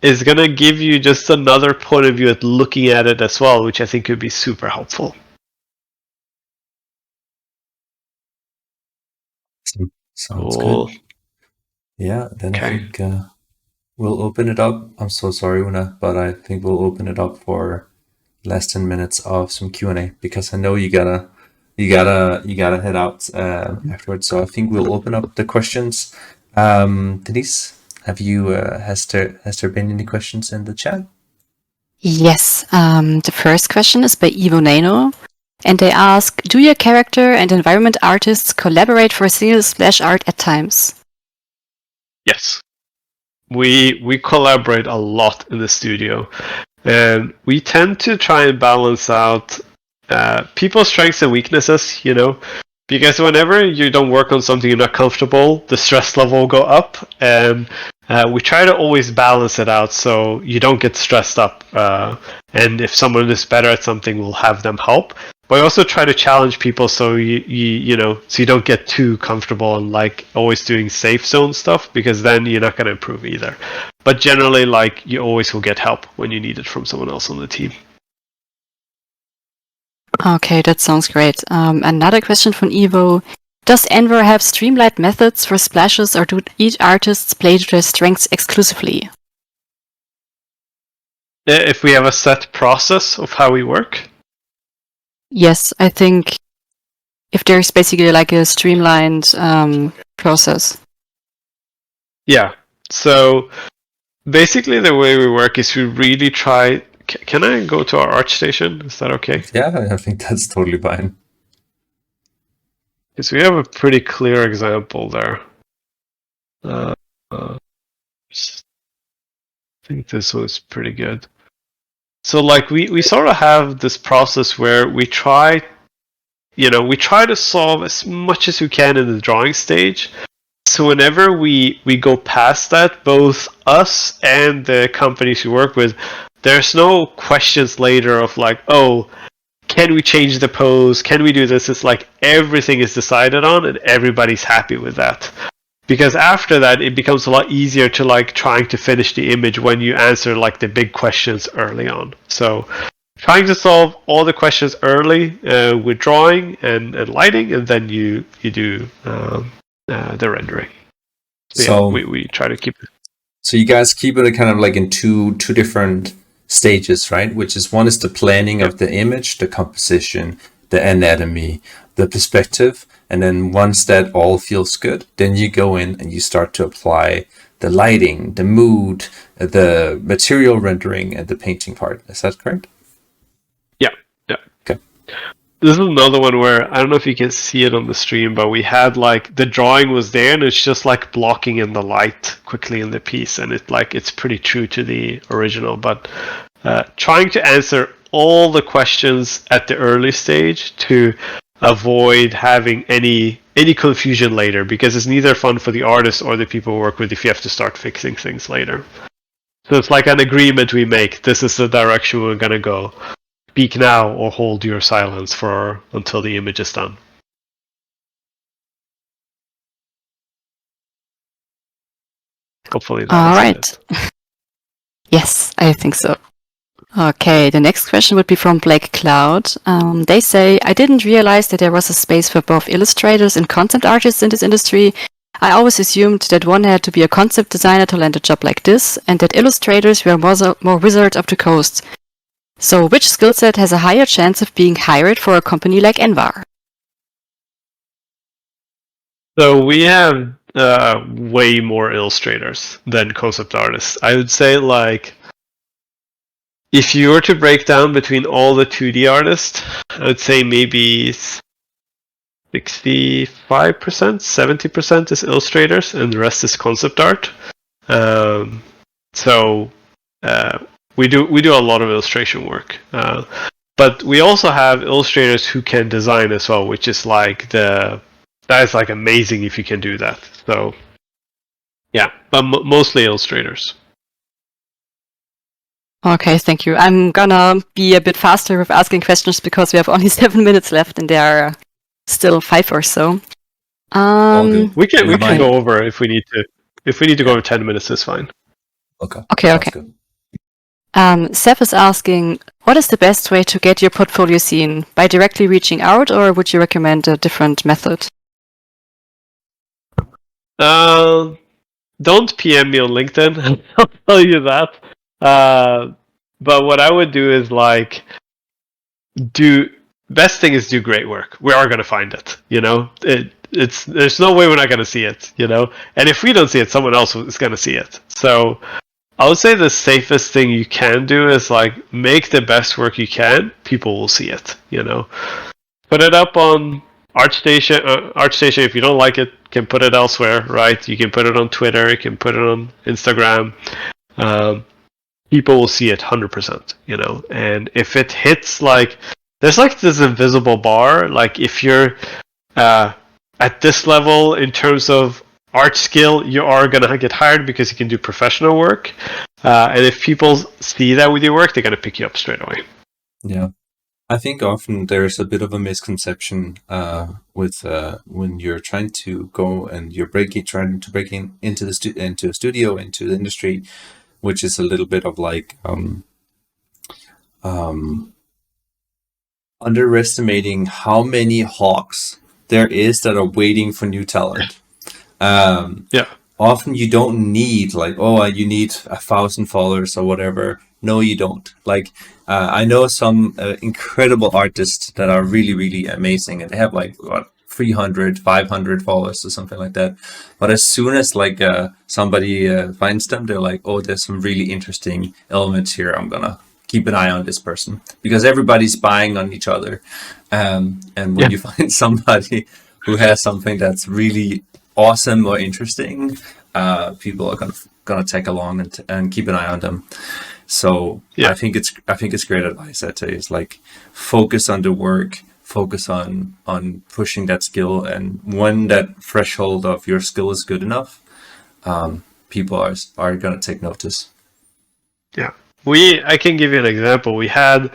is going to give you just another point of view at looking at it as well, which I think could be super helpful. Sounds Cool. good. Yeah, then Okay. I think we'll open it up. I'm so sorry, Una, but I think we'll open it up for last 10 minutes of some Q&A because I know you gotta head out afterwards. So I think we'll open up the questions. Denise, have you has there been any questions in the chat? Yes. The first question is by Evo Nano. And they ask, do your character and environment artists collaborate for a single splash art at times? Yes. We collaborate a lot in the studio. And we tend to try and balance out people's strengths and weaknesses, because whenever you don't work on something you're not comfortable, the stress level will go up. And we try to always balance it out so you don't get stressed up. And if someone is better at something, we'll have them help. But I also try to challenge people so you don't get too comfortable and like always doing safe zone stuff, because then you're not going to improve either. But generally, like, you always will get help when you need it from someone else on the team. Okay, that sounds great. Another question from Evo. Does Envar have streamlined methods for splashes, or do each artists play to their strengths exclusively? If we have a set process of how we work? Yes, I think if there's basically like a streamlined process. Yeah. So basically the way we work is we really try... Can I go to our ArtStation? Is that okay? Yeah, I think that's totally fine. Because we have a pretty clear example there. I think this was pretty good. So like we sort of have this process where we try to solve as much as we can in the drawing stage. So whenever we go past that, both us and the companies we work with, there's no questions later of like, oh, can we change the pose? Can we do this? It's like everything is decided on and everybody's happy with that. Because after that, it becomes a lot easier to like trying to finish the image when you answer like the big questions early on. So trying to solve all the questions early with drawing and lighting, and then you do the rendering. So we try to keep it. So you guys keep it kind of like in two different stages, right? Which is, one is the planning of the image, the composition, the anatomy, the perspective, and then once that all feels good, then you go in and you start to apply the lighting, the mood, the material rendering, and the painting part. Is that correct? Yeah. Okay. This is another one where I don't know if you can see it on the stream, but we had like the drawing was there and it's just like blocking in the light quickly in the piece, and it's pretty true to the original. But trying to answer all the questions at the early stage to avoid having any confusion later, because it's neither fun for the artist or the people who work with if you have to start fixing things later. So it's like an agreement we make. This is the direction we're gonna go. Speak now or hold your silence until the image is done. Hopefully that All is right. it. Yes, I think so. Okay, the next question would be from Black Cloud. They say, I didn't realize that there was a space for both illustrators and concept artists in this industry. I always assumed that one had to be a concept designer to land a job like this, and that illustrators were more wizards of the coast. So which skill set has a higher chance of being hired for a company like Envar? So we have way more illustrators than concept artists. I would say, like, if you were to break down between all the 2D artists, I would say maybe 65%, 70% is illustrators, and the rest is concept art. So we do a lot of illustration work. But we also have illustrators who can design as well, which is like that is like amazing if you can do that. So yeah, but mostly illustrators. Okay, thank you. I'm gonna be a bit faster with asking questions because we have only 7 minutes left and there are still 5 or so. All good. We can go over if we need to. If we need to go over 10 minutes, it's fine. Okay. Okay. Good. Seth is asking, what is the best way to get your portfolio seen? By directly reaching out, or would you recommend a different method? Don't PM me on LinkedIn. I'll tell you that. But what I would do is like best thing is do great work. We are gonna find it. There's no way we're not gonna see it. And if we don't see it, someone else is gonna see it. So I would say the safest thing you can do is like make the best work you can. People will see it. Put it up on ArtStation. ArtStation, if you don't like it, can put it elsewhere, right? You can put it on Twitter. You can put it on Instagram. People will see it 100%. And if it hits there's this invisible bar. Like if you're at this level in terms of art skill, you are gonna get hired because you can do professional work. And if people see that with your work, they're gonna pick you up straight away. Yeah. I think often there's a bit of a misconception with when you're trying to go and you're trying to break into into a studio, into the industry, which is a little bit of underestimating how many hawks there is that are waiting for new talent. Yeah. Often you don't need you need 1,000 followers or whatever. No, you don't. I know some incredible artists that are really, really amazing, and they have 300, 500 followers or something like that. But as soon as somebody finds them, they're like, oh, there's some really interesting elements here. I'm gonna keep an eye on this person, because everybody's spying on each other. And when you find somebody who has something that's really awesome or interesting, people are gonna tag along and keep an eye on them. So I think it's great advice, Atey. It's focus on the work, focus on pushing that skill, and when that threshold of your skill is good enough, people are gonna take notice. Yeah. I can give you an example. We had,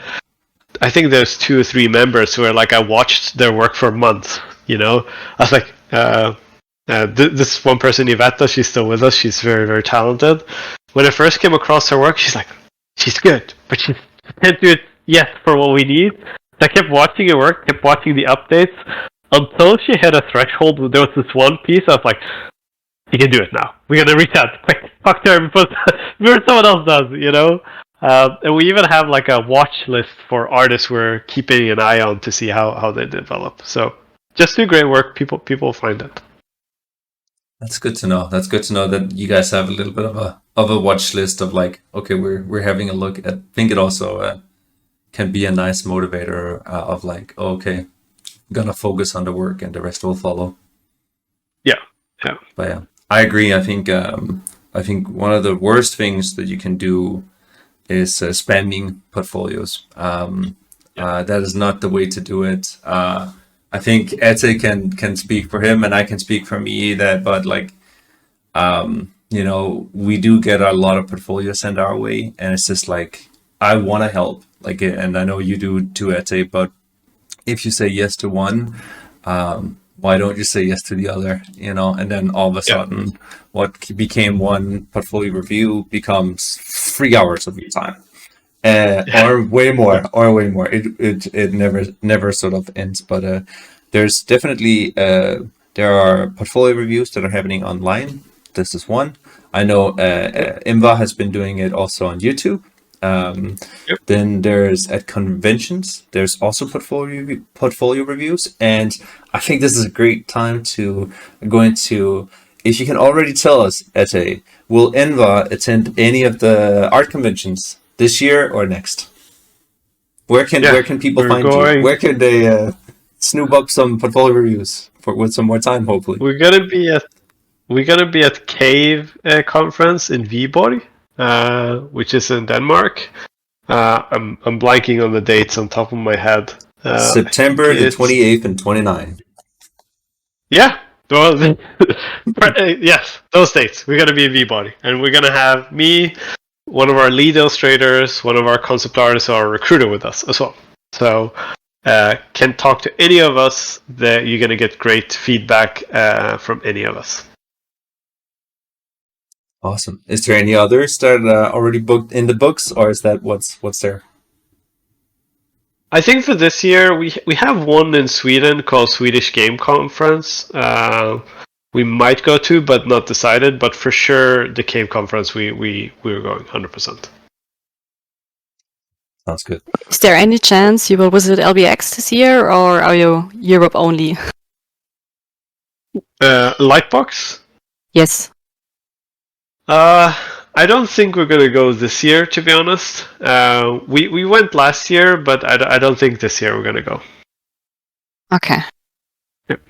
I think there's 2 or 3 members where I watched their work for months. I was like, this one person, Iveta, she's still with us. She's very, very talented. When I first came across her work, she's like, she's good, but she can't do it yet for what we need. So I kept watching her work, kept watching the updates, until she hit a threshold. There was this one piece, I was like, you can do it now. We're going to reach out. Quick, talk to her before someone else does, And we even have a watch list for artists we're keeping an eye on to see how they develop. So just do great work. People will find it. That's good to know. That's good to know that you guys have a little bit of a watch list of okay, we're having a look at. I think it also can be a nice motivator of okay, I'm gonna focus on the work and the rest will follow. Yeah. But yeah, I agree. I think one of the worst things that you can do is spamming portfolios. That is not the way to do it. I think Atey can speak for him, and I can speak for me. We do get a lot of portfolios sent our way, and it's just I want to help, and I know you do too, Atey. But if you say yes to one, why don't you say yes to the other? And then all of a sudden, what became one portfolio review becomes 3 hours of your time. Or way more. It never sort of ends. But there's definitely there are portfolio reviews that are happening online. This is one. I know Envar has been doing it also on YouTube. Then there's at conventions. There's also portfolio reviews, and I think this is a great time to go into. If you can already tell us, Atey, will Envar attend any of the art conventions this year or next? Where can people find you? Where can they snoop up some portfolio reviews with some more time? Hopefully, we're gonna be at Cave conference in Viborg, which is in Denmark. I'm blanking on the dates on top of my head. September the 28th and 29th. Yeah. Well, yes, those dates. We're gonna be in Viborg, and we're gonna have me, one of our lead illustrators, one of our concept artists, our recruiter with us as well. So can talk to any of us. That you're gonna get great feedback from any of us. Awesome. Is there any others that are already booked in the books, or is that what's there? I think for this year we have one in Sweden called Swedish Game Conference. We might go to, but not decided. But for sure, the Cave Conference we're going 100%. Sounds good. Is there any chance you will visit LBX this year, or are you Europe only? Lightbox? Yes. I don't think we're gonna go this year, to be honest. We went last year, but I don't think this year we're gonna go. Okay. Yep.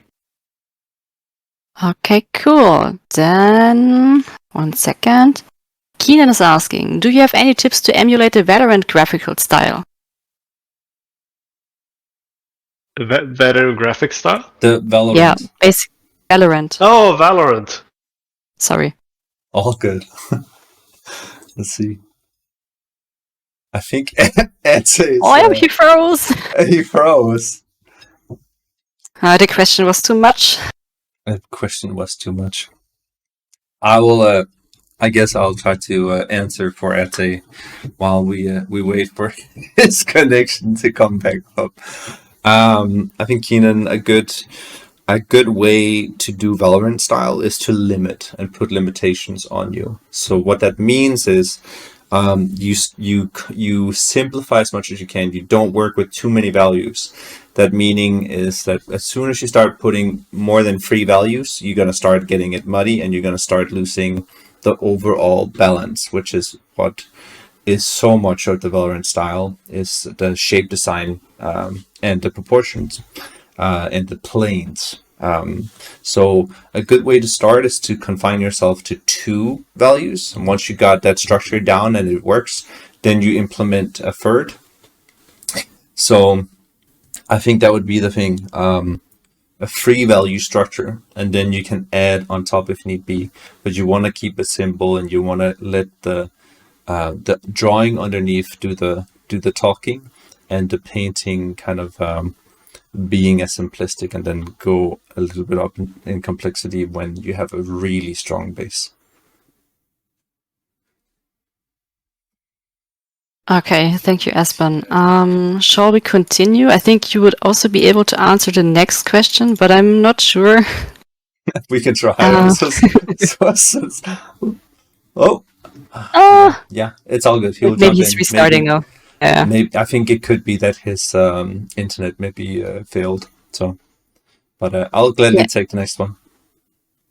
Okay, cool. Then, 1 second. Keenan is asking, do you have any tips to emulate the Valorant graphical style? Better graphic style? The Valorant. Yeah, basic Valorant. Oh, Valorant. Sorry. All good. Let's see. I think Atey. Oh, yeah, he froze. He froze. The question was too much. The question was too much. I will. I guess I'll try to answer for Atey while we wait for his connection to come back up. I think Keenan, a good way to do Valorant style is to limit and put limitations on you. So what that means is you simplify as much as you can. You don't work with too many values. That meaning is that as soon as you start putting more than 3 values, you're going to start getting it muddy and you're going to start losing the overall balance, which is what is so much of the Valorant style, is the shape design and the proportions and the planes. So a good way to start is to confine yourself to 2 values. And once you got that structure down and it works, then you implement a third. So I think that would be the thing. A 3 value structure, and then you can add on top if need be, but you want to keep it simple and you want to let the drawing underneath do the talking and the painting kind of being as simplistic, and then go a little bit up in complexity when you have a really strong base. Okay, thank you, Aspen. Shall we continue? I think you would also be able to answer the next question, but I'm not sure. We can try. Yeah, it's all good. He'll Maybe he's restarting now. Yeah. Maybe I think it could be that his internet maybe failed. So, but I'll gladly take the next one.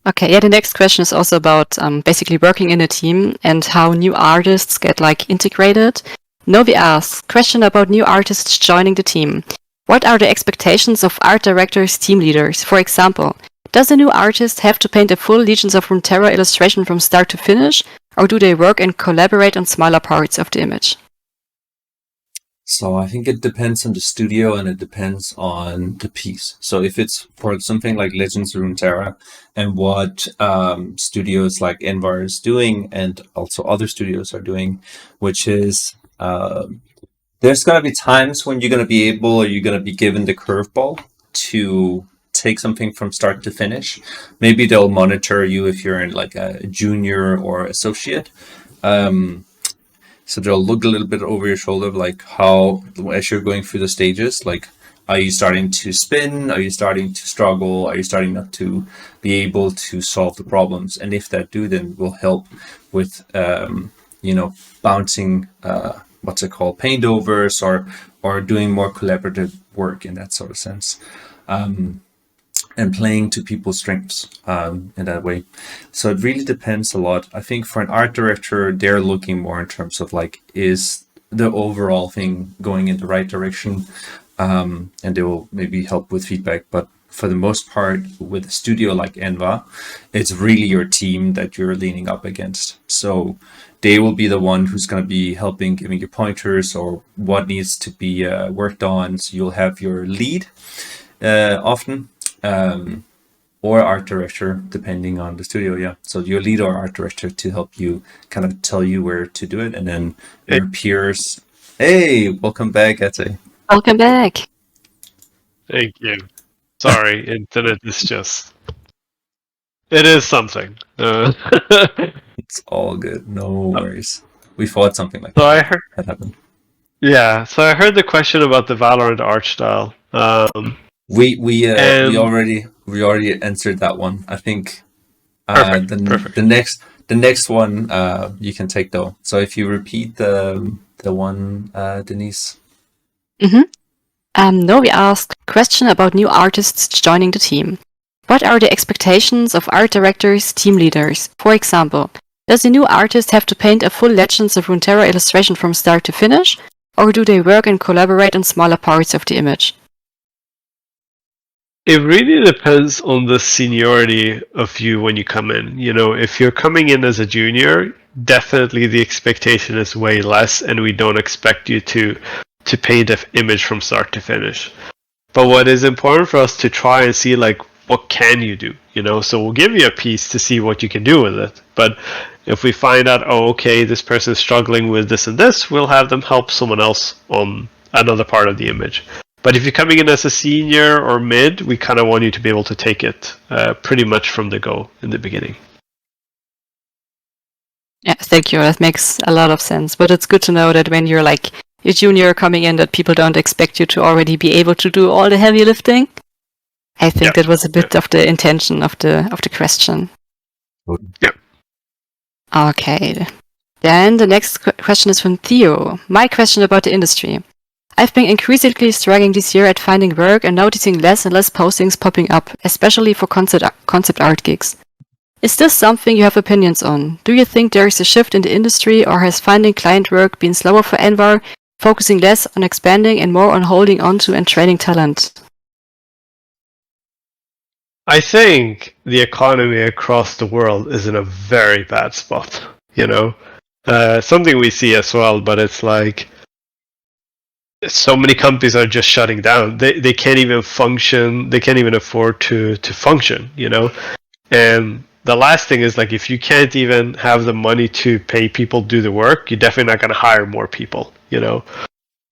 Okay, yeah, the next question is also about basically working in a team and how new artists get integrated. Novi asks, question about new artists joining the team. What are the expectations of art directors, team leaders? For example, does a new artist have to paint a full Legions of Runeterra illustration from start to finish, or do they work and collaborate on smaller parts of the image? So I think it depends on the studio and it depends on the piece. So if it's for something like Legends of Runeterra and what studios like Envar is doing and also other studios are doing, which is there's going to be times when you're going to be able, or you're going to be given the curveball to take something from start to finish. Maybe they'll monitor you if you're in like a junior or associate. So they'll look a little bit over your shoulder, like how, as you're going through the stages, like, are you starting to spin? Are you starting to struggle? Are you starting not to be able to solve the problems? And if that do, then will help with, bouncing, paint overs or doing more collaborative work in that sort of sense. And playing to people's strengths in that way. So it really depends a lot. I think for an art director, they're looking more in terms of is the overall thing going in the right direction? And they will maybe help with feedback. But for the most part, with a studio like Envar, it's really your team that you're leaning up against. So they will be the one who's going to be helping, giving you pointers or what needs to be worked on. So you'll have your lead often. Or art director, depending on the studio, yeah. So your lead or art director to help you kind of tell you where to do it, and then your peers. Hey, welcome back, Atey. Welcome back. Thank you. Sorry, internet is just... It is something. It's all good. No worries. We thought something like so that. I heard, that happened. Yeah, so I heard the question about the Valorant art style. We already answered that one. I think perfect. the next one you can take though. So if you repeat the one, Denise. Novi asked question about new artists joining the team. What are the expectations of art directors, team leaders? For example, Does the new artist have to paint a full Legends of Runeterra illustration from start to finish, or do they work and collaborate on smaller parts of the image? It really depends on the seniority of you when you come in. If you're coming in as a junior, definitely the expectation is way less, and we don't expect you to paint an image from start to finish. But what is important for us to try and see, like, what can you do? So we'll give you a piece to see what you can do with it. But if we find out, okay, this person is struggling with this and this, we'll have them help someone else on another part of the image. But if you're coming in as a senior or mid, we kind of want you to be able to take it pretty much from the go in the beginning. Yeah, thank you. That makes a lot of sense. But it's good to know that when you're like a junior coming in, that people don't expect you to already be able to do all the heavy lifting. I think that was a bit of the intention of the question. Yeah. Okay. Then the next question is from Theo. My question about the industry. I've been increasingly struggling this year at finding work and noticing less and less postings popping up, especially for concept art gigs. Is this something you have opinions on? Do you think there is a shift in the industry, or has finding client work been slower for Envar, focusing less on expanding and more on holding onto and training talent? I think the economy across the world is in a very bad spot. Something we see as well, but it's like so many companies are just shutting down. They can't even function. They can't even afford to function. And the last thing is, like, if you can't even have the money to pay people do the work, you're definitely not going to hire more people.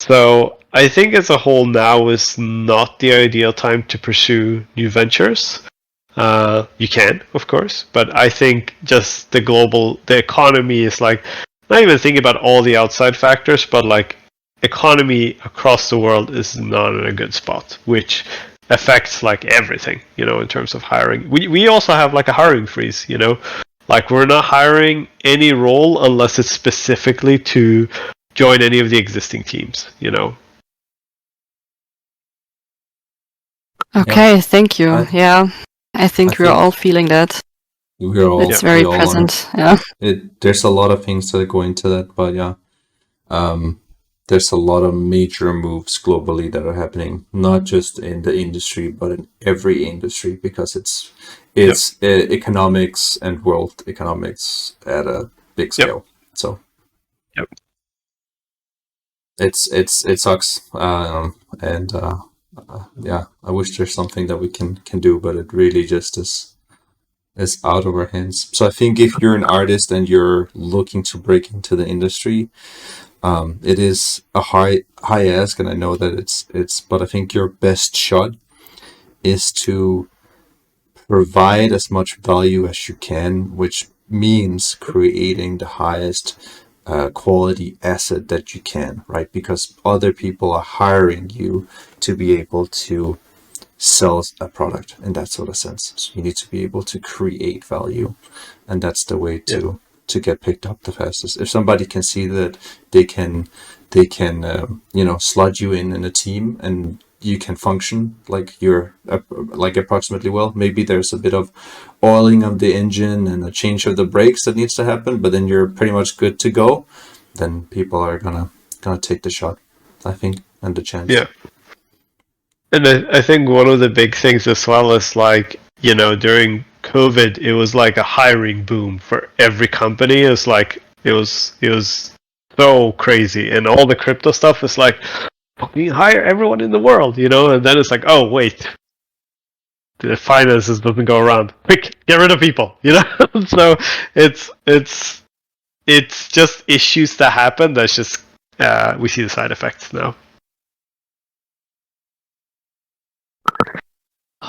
So I think as a whole now is not the ideal time to pursue new ventures. You can, of course, but I think just the economy is like, not even thinking about all the outside factors, but like economy across the world is not in a good spot, which affects like everything, in terms of hiring. We also have like a hiring freeze, like we're not hiring any role unless it's specifically to join any of the existing teams, Okay, thank you. I think we're all feeling that. We're all. It's very present. Yeah. There's a lot of things that go into that, but yeah, there's a lot of major moves globally that are happening, not just in the industry, but in every industry, because it's economics and world economics at a big scale. So it sucks, and I wish there's something that we can do, but it really just is out of our hands. So I think if you're an artist and you're looking to break into the industry, it is a high ask, and I know that it's but I think your best shot is to provide as much value as you can, which means creating the highest quality asset that you can, right? Because other people are hiring you to be able to sell a product in that sort of sense. So you need to be able to create value, and that's the way to get picked up the fastest. If somebody can see that they can slot you in a team and you can function like you're like approximately well, maybe there's a bit of oiling of the engine and a change of the brakes that needs to happen, but then you're pretty much good to go, then people are gonna take the shot, I think, and the chance. Yeah. And I think one of the big things as well is like, during COVID, it was like a hiring boom for every company. It's like it was so crazy, and all the crypto stuff is like, we hire everyone in the world, and then it's like, oh wait, the finances doesn't go around. Quick, get rid of people, So it's just issues that happen. That's just we see the side effects now.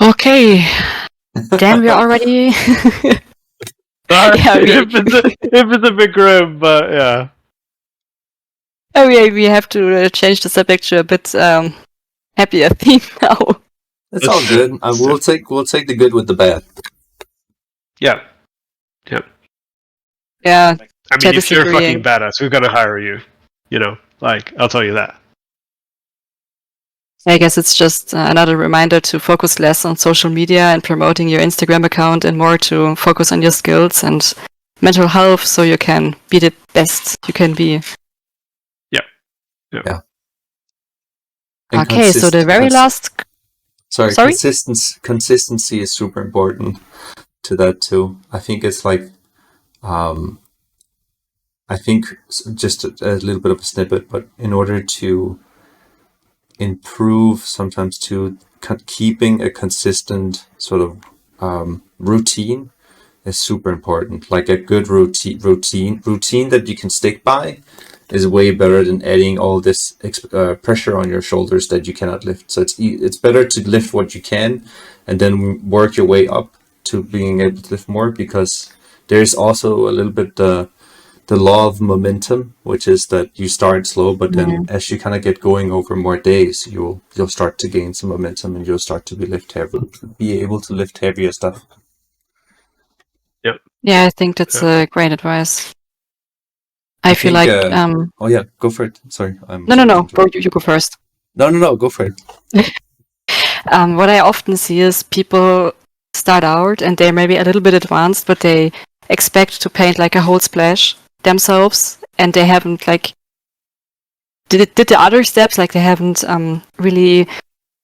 Okay. Damn, we're already. If it's a bit grim, but yeah. Oh yeah, we have to change the subject to a bit happier theme now. It's all good. We'll take the good with the bad. Yeah. Yeah. I mean, if you're fucking badass, we're gonna hire you. I'll tell you that. I guess it's just another reminder to focus less on social media and promoting your Instagram account, and more to focus on your skills and mental health, so you can be the best you can be. Yeah. And Okay, so the very last. Sorry? Consistency is super important to that too. I think it's like, I think just a little bit of a snippet, but in order to improve sometimes to keeping a consistent sort of routine is super important. Like a good routine that you can stick by is way better than adding all this pressure on your shoulders that you cannot lift. So it's better to lift what you can and then work your way up to being able to lift more, because there's also a little bit the law of momentum, which is that you start slow, but then as you kind of get going over more days, you'll start to gain some momentum and you'll start to be able to lift heavier stuff. Yeah, I think that's great advice. I feel think, like. Oh yeah, go for it. Sorry, No. You go first. No, go for it. What I often see is people start out and they're maybe a little bit advanced, but they expect to paint like a whole splash themselves, and they haven't like did the other steps, like they haven't really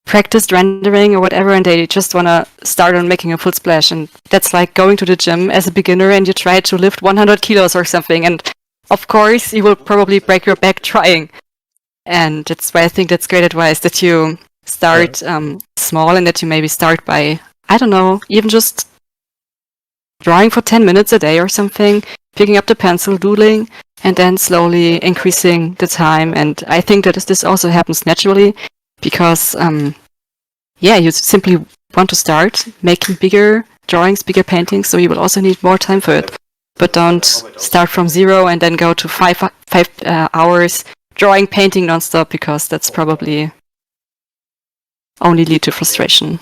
practiced rendering or whatever, and they just want to start on making a full splash. And that's like going to the gym as a beginner and you try to lift 100 kilos or something, and of course you will probably break your back trying. And that's why I think that's great advice, that you start small, and that you maybe start by, I don't know, even just drawing for 10 minutes a day or something, picking up the pencil, doodling, and then slowly increasing the time. And I think that this also happens naturally because, you simply want to start making bigger drawings, bigger paintings, so you will also need more time for it. But don't start from zero and then go to five hours drawing, painting nonstop, because that's probably only lead to frustration.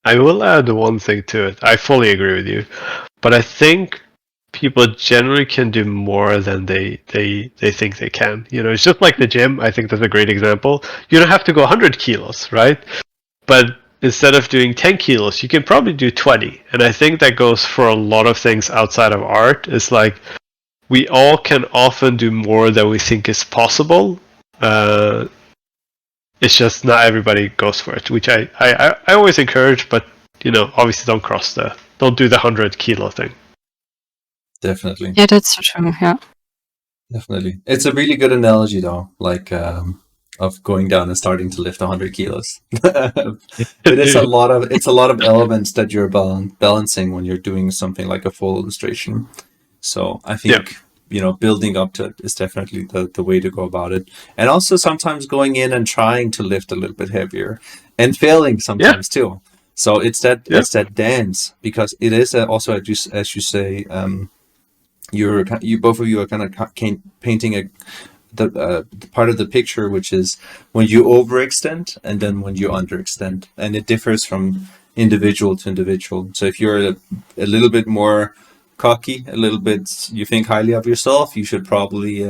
I will add one thing to it. I fully agree with you, but I think people generally can do more than they think they can. You know, it's just like the gym. I think that's a great example. You don't have to go 100 kilos, right? But instead of doing 10 kilos, you can probably do 20. And I think that goes for a lot of things outside of art. It's like we all can often do more than we think is possible. It's just not everybody goes for it, which I always encourage, but obviously don't do the 100 kilo thing. Definitely. Yeah, that's true. Yeah. Definitely. It's a really good analogy though, like of going down and starting to lift 100 kilos. It's a lot of elements that you're balancing when you're doing something like a full illustration. So I think building up to it is definitely the way to go about it. And also sometimes going in and trying to lift a little bit heavier and failing sometimes too. So it's that dance, because it is also, as you say, you both of you are kind of painting the part of the picture, which is when you overextend and then when you underextend, and it differs from individual to individual. So if you're a little bit more cocky, a little bit, you think highly of yourself, you should probably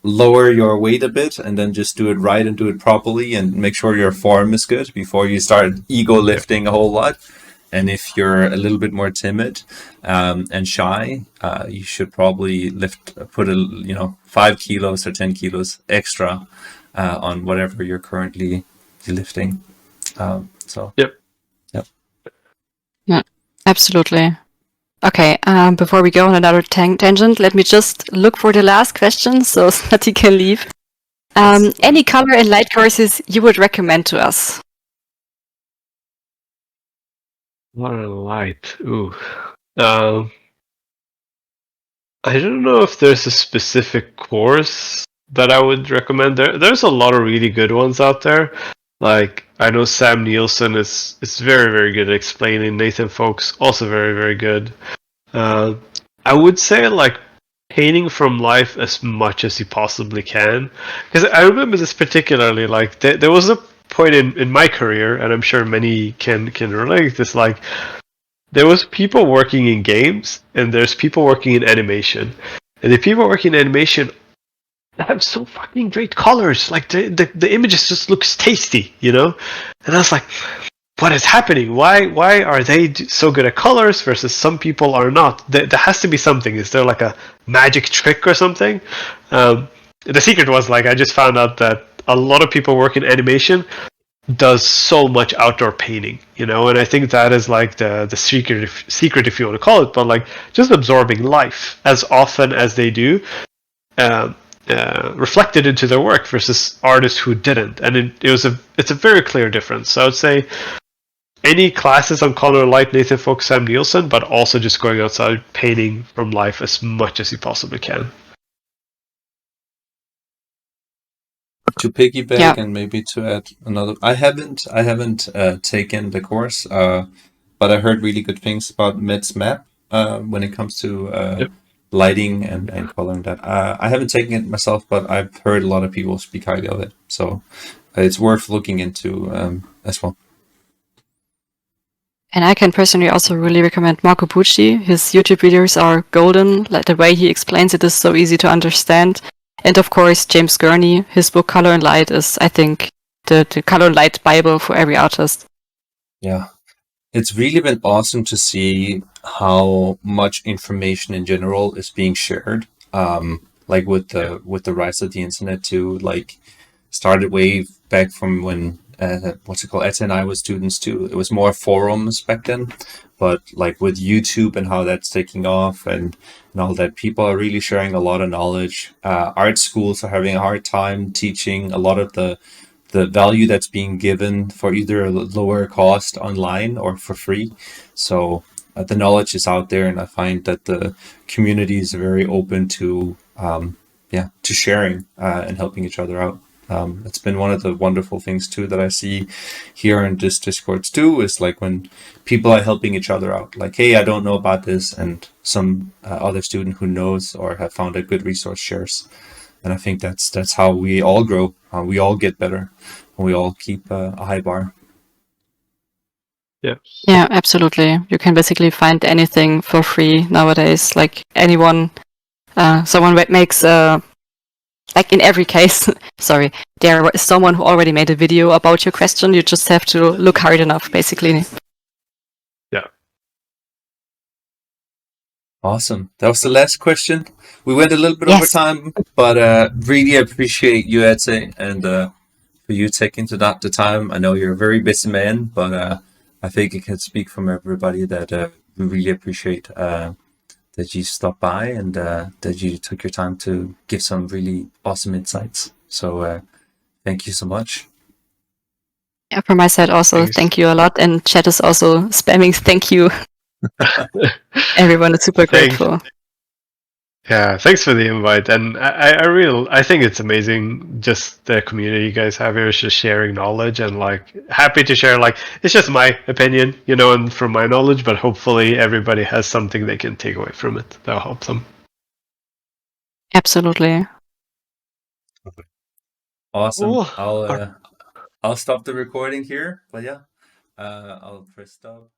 lower your weight a bit and then just do it right and do it properly and make sure your form is good before you start ego lifting a whole lot. And if you're a little bit more timid and shy, you should probably put 5 kilos or 10 kilos extra on whatever you're currently lifting. Yeah, absolutely. Okay, before we go on another tangent, let me just look for the last question so Snati can leave. Any color and light courses you would recommend to us? Color and light. Ooh. I don't know if there's a specific course that I would recommend. There's a lot of really good ones out there. Like, I know Sam Nielsen is very, very good at explaining. Nathan Folks, also very, very good. I would say, like, painting from life as much as you possibly can. Because I remember this particularly, like, there was a point in my career, and I'm sure many can relate this, like, there was people working in games, and there's people working in animation. And the people working in animation have so fucking great colors. Like, the images just looks tasty, And I was like, what is happening? Why are they so good at colors versus some people are not? There has to be something. Is there like a magic trick or something? The secret was like I just found out that a lot of people work in animation does so much outdoor painting, and I think that is like the secret if you want to call it, but like just absorbing life as often as they do. Um, reflected into their work versus artists who didn't, and it's a very clear difference. So I would say any classes on color, light, Nathan Folk, Sam Nielsen, but also just going outside painting from life as much as you possibly can. To piggyback Yeah. and maybe to add another, I haven't taken the course, but I heard really good things about Med's map when it comes to Yep. lighting and color and that. I haven't taken it myself, but I've heard a lot of people speak highly of it, so it's worth looking into as well. And I can personally also really recommend Marco Pucci. His YouTube videos are golden. Like the way he explains it is so easy to understand. And of course, James Gurney, his book Color and Light is, I think, the Color and Light Bible for every artist. Yeah. It's really been awesome to see how much information in general is being shared. Like with the rise of the internet too, like started way back from when Atey and I was students too. It was more forums back then, but like with YouTube and how that's taking off and all that, people are really sharing a lot of knowledge. Art schools are having a hard time teaching a lot of the value that's being given for either a lower cost online or for free. So the knowledge is out there, and I find that the community is very open to to sharing and helping each other out. It's been one of the wonderful things too that I see here in this Discords too, is like when people are helping each other out, like, hey, I don't know about this, and some other student who knows or have found a good resource shares. And I think that's how we all grow. We all get better, and we all keep a high bar. Yeah. Yeah, absolutely. You can basically find anything for free nowadays. Like anyone, someone makes like in every case, sorry, there is someone who already made a video about your question. You just have to look hard enough, basically. Yeah. Awesome. That was the last question. We went a little bit over Yes. time, but really appreciate you, Atey, and for you taking the time. I know you're a very busy man, but I think I can speak from everybody that we really appreciate that you stopped by and that you took your time to give some really awesome insights. So thank you so much. Yeah, from my side also, Thanks. thank you a lot. And chat is also spamming thank you. Everyone is super Thanks. grateful. Yeah, thanks for the invite, and I think it's amazing just the community you guys have here is just sharing knowledge and like happy to share. Like it's just my opinion, and from my knowledge, but hopefully everybody has something they can take away from it that'll help them. Absolutely. Awesome. Cool. I'll stop the recording here, but yeah, I'll press stop.